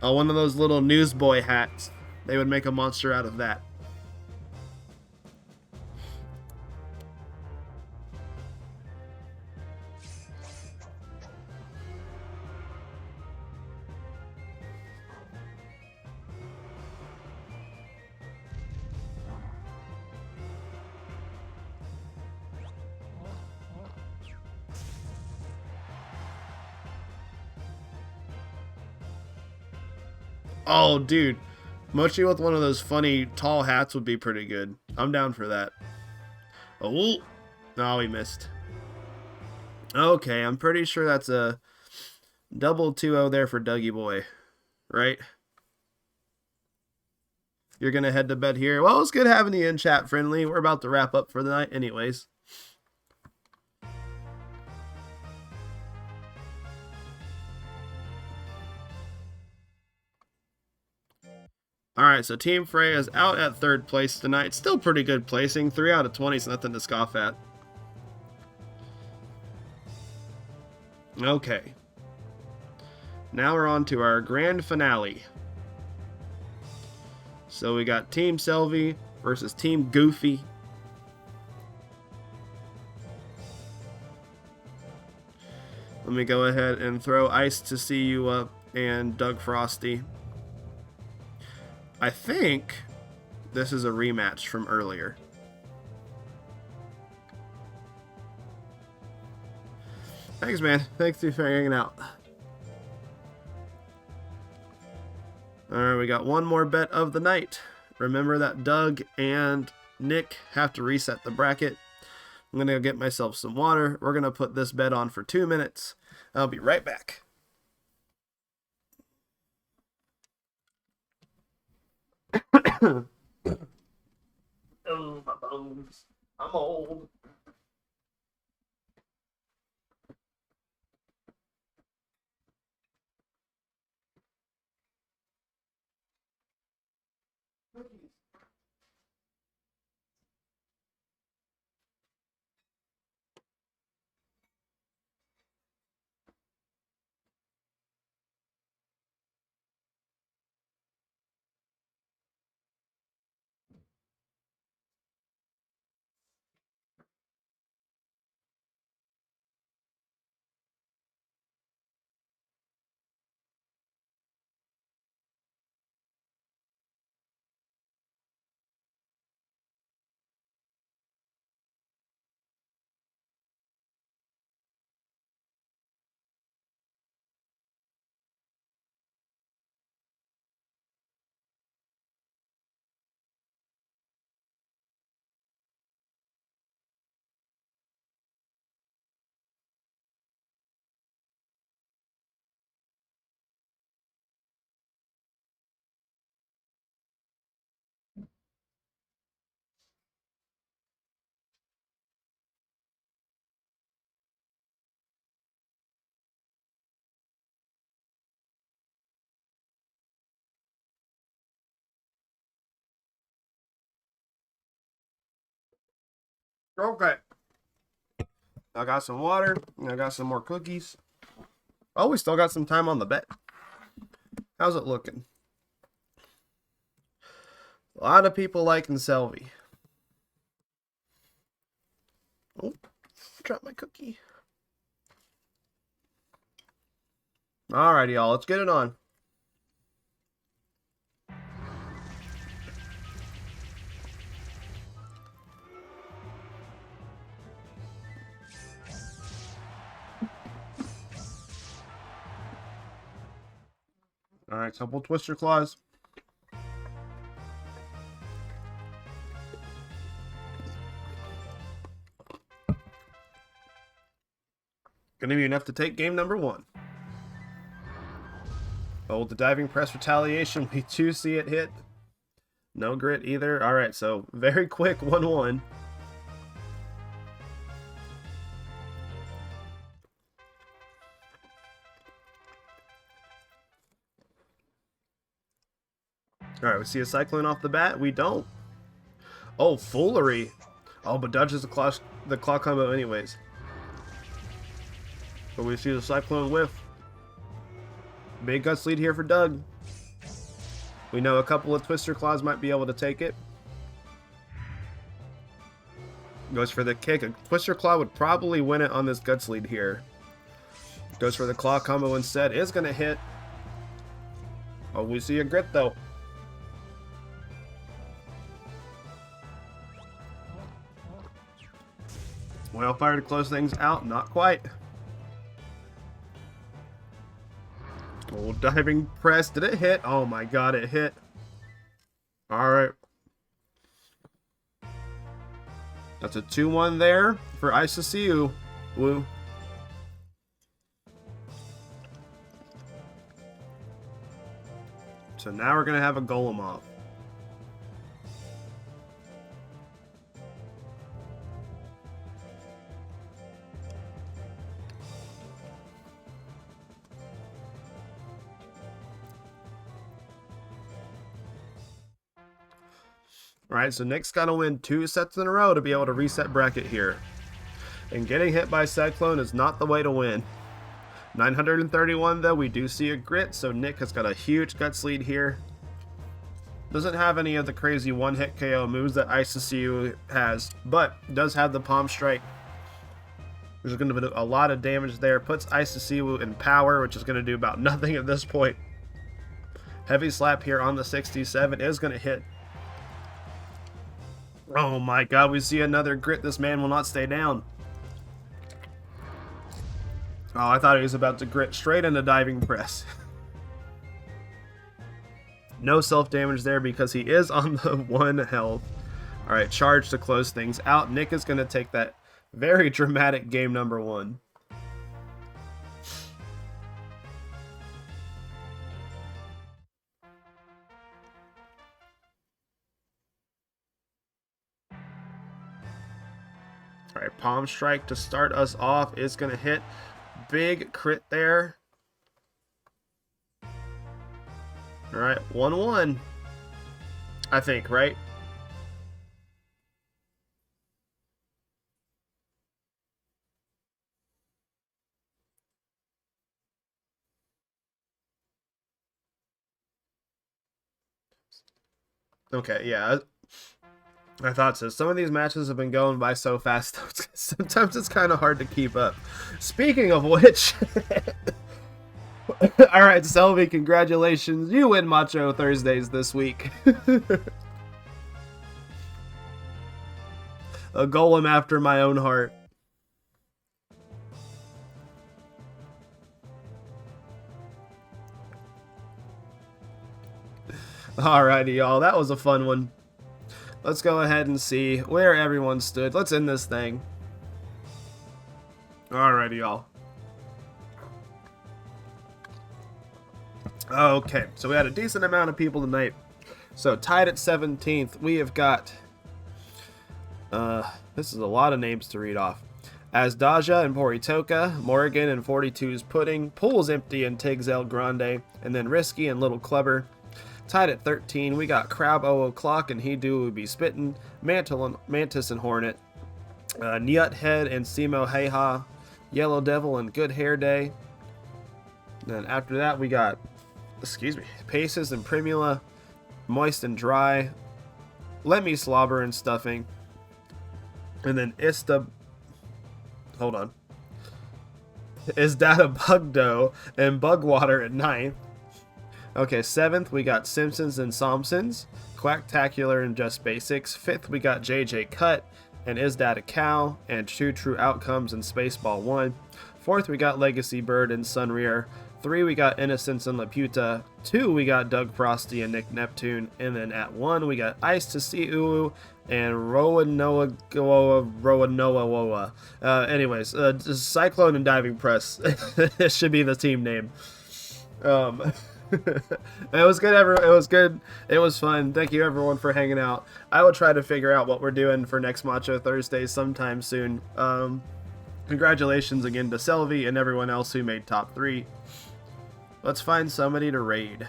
Oh, one of those little newsboy hats. They would make a monster out of that. Oh, dude. Mochi with one of those funny tall hats would be pretty good. I'm down for that. Oh, no, he missed. Okay, I'm pretty sure that's a double 2-0 there for Dougie Boy, right? You're going to head to bed here. Well, it's good having you in chat, friendly. We're about to wrap up for the night anyways. Alright, so Team Frey is out at 3rd place tonight. Still pretty good placing. 3 out of 20 is nothing to scoff at. Okay. Now we're on to our grand finale. So we got Team Selvey versus Team Goofy. Let me go ahead and throw Ice to see you up and Doug Frosty. I think this is a rematch from earlier. Thanks, man. Thanks for hanging out. Alright, we got one more bet of the night. Remember that Doug and Nick have to reset the bracket. I'm going to go get myself some water. We're going to put this bet on for 2 minutes. I'll be right back. Oh, my bones. I'm old. Okay. I got some water, and I got some more cookies. Oh, we still got some time on the bet. How's it looking? A lot of people liking Selvey. Oh, dropped my cookie. Alrighty, y'all. Let's get it on. Alright, couple twister claws. Gonna be enough to take game number 1. Oh, the diving press retaliation. We do see it hit. No grit either. Alright, so very quick 1-1. Alright, we see a cyclone off the bat. We don't. Oh, foolery. Oh, but dodges the claw combo anyways. But we see the cyclone whiff. Big guts lead here for Doug. We know a couple of twister claws might be able to take it. Goes for the kick. A twister claw would probably win it on this guts lead here. Goes for the claw combo instead. Is going to hit. Oh, we see a grit though. Wildfire to close things out. Not quite. Oh, diving press. Did it hit? Oh my god, it hit. Alright. That's a 2-1 there for ICCU. Woo. So now we're going to have a golem off. Alright, so Nick's got to win 2 sets in a row to be able to reset bracket here. And getting hit by Cyclone is not the way to win. 931 though, we do see a grit, so Nick has got a huge guts lead here. Doesn't have any of the crazy one-hit KO moves that ICCU has, but does have the palm strike. There's going to be a lot of damage there. Puts ICCU in power, which is going to do about nothing at this point. Heavy slap here on the 67 is going to hit. Oh my god, we see another grit. This man will not stay down. Oh, I thought he was about to grit straight into diving press. No self-damage there because he is on the 1 health. Alright, charge to close things out. Nick is going to take that very dramatic game number 1. Alright, palm strike to start us off is going to hit. Big crit there. Alright, 1-1. I think, right? Okay, yeah. I thought so. Some of these matches have been going by so fast, sometimes it's kind of hard to keep up. Speaking of which... Alright, Selvey, congratulations. You win Macho Thursdays this week. A golem after my own heart. Alrighty, y'all. That was a fun one. Let's go ahead and see where everyone stood. Let's end this thing. Alrighty, y'all. Okay, so we had a decent amount of people tonight. So tied at 17th, we have got... this is a lot of names to read off. Asdaja and Poritoka, Morgan and 42's Pudding, Pool's Empty and Tiggs El Grande, and then Risky and Little Clubber. Tied at 13, we got Crab 0 O'Clock and He Do Would Be Spittin', Mantis and Hornet, Nyut Head and Simo Heiha, Yellow Devil and Good Hair Day. Then after that we got, Paces and Primula, Moist and Dry, Let Me Slobber and Stuffing, and then Is That a Bugdo and Bugwater at 9th. Okay, 7th we got Simpsons and Somsons, Quacktacular and Just Basics. 5th we got JJ Cut and Is That a Cow and Two True Outcomes and Spaceball 1. 4th we got Legacy Bird and Sunrear. 3 we got Innocence and Laputa. 2 we got Doug Frosty and Nick Neptune. And then at 1 we got Ice to See Uu and Roanoa Woa. Anyways, Cyclone and Diving Press. It should be the team name. It was good, everyone. It was good. It was fun. Thank you, everyone, for hanging out. I will try to figure out what we're doing for next Macho Thursday sometime soon. Congratulations again to Selvey and everyone else who made top 3. Let's find somebody to raid.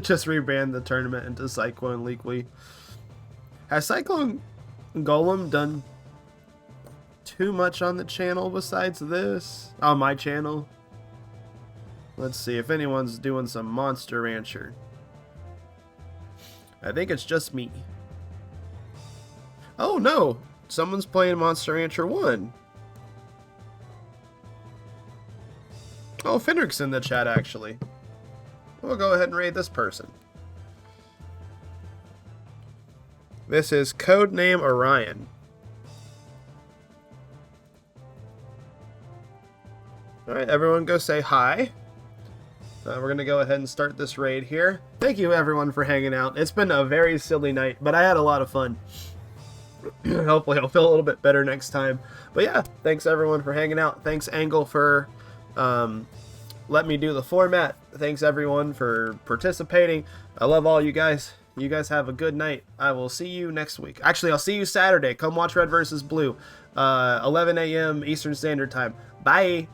Just rebrand the tournament into Cyclone Leakley. Has Cyclone Golem done too much on the channel besides this? On my channel? Let's see if anyone's doing some Monster Rancher. I think it's just me. Oh no! Someone's playing Monster Rancher 1. Oh, Fenrick's in the chat actually. We'll go ahead and raid this person. This is Codename Orion. Alright, everyone go say hi. We're going to go ahead and start this raid here. Thank you everyone for hanging out. It's been a very silly night, but I had a lot of fun. Hopefully I'll feel a little bit better next time. But yeah, thanks everyone for hanging out. Thanks Angle for letting me do the format. Thanks everyone for participating. I love all you guys. You guys have a good night. I will see you next week. Actually, I'll see you Saturday. Come watch Red versus Blue. 11 a.m. Eastern Standard Time. Bye.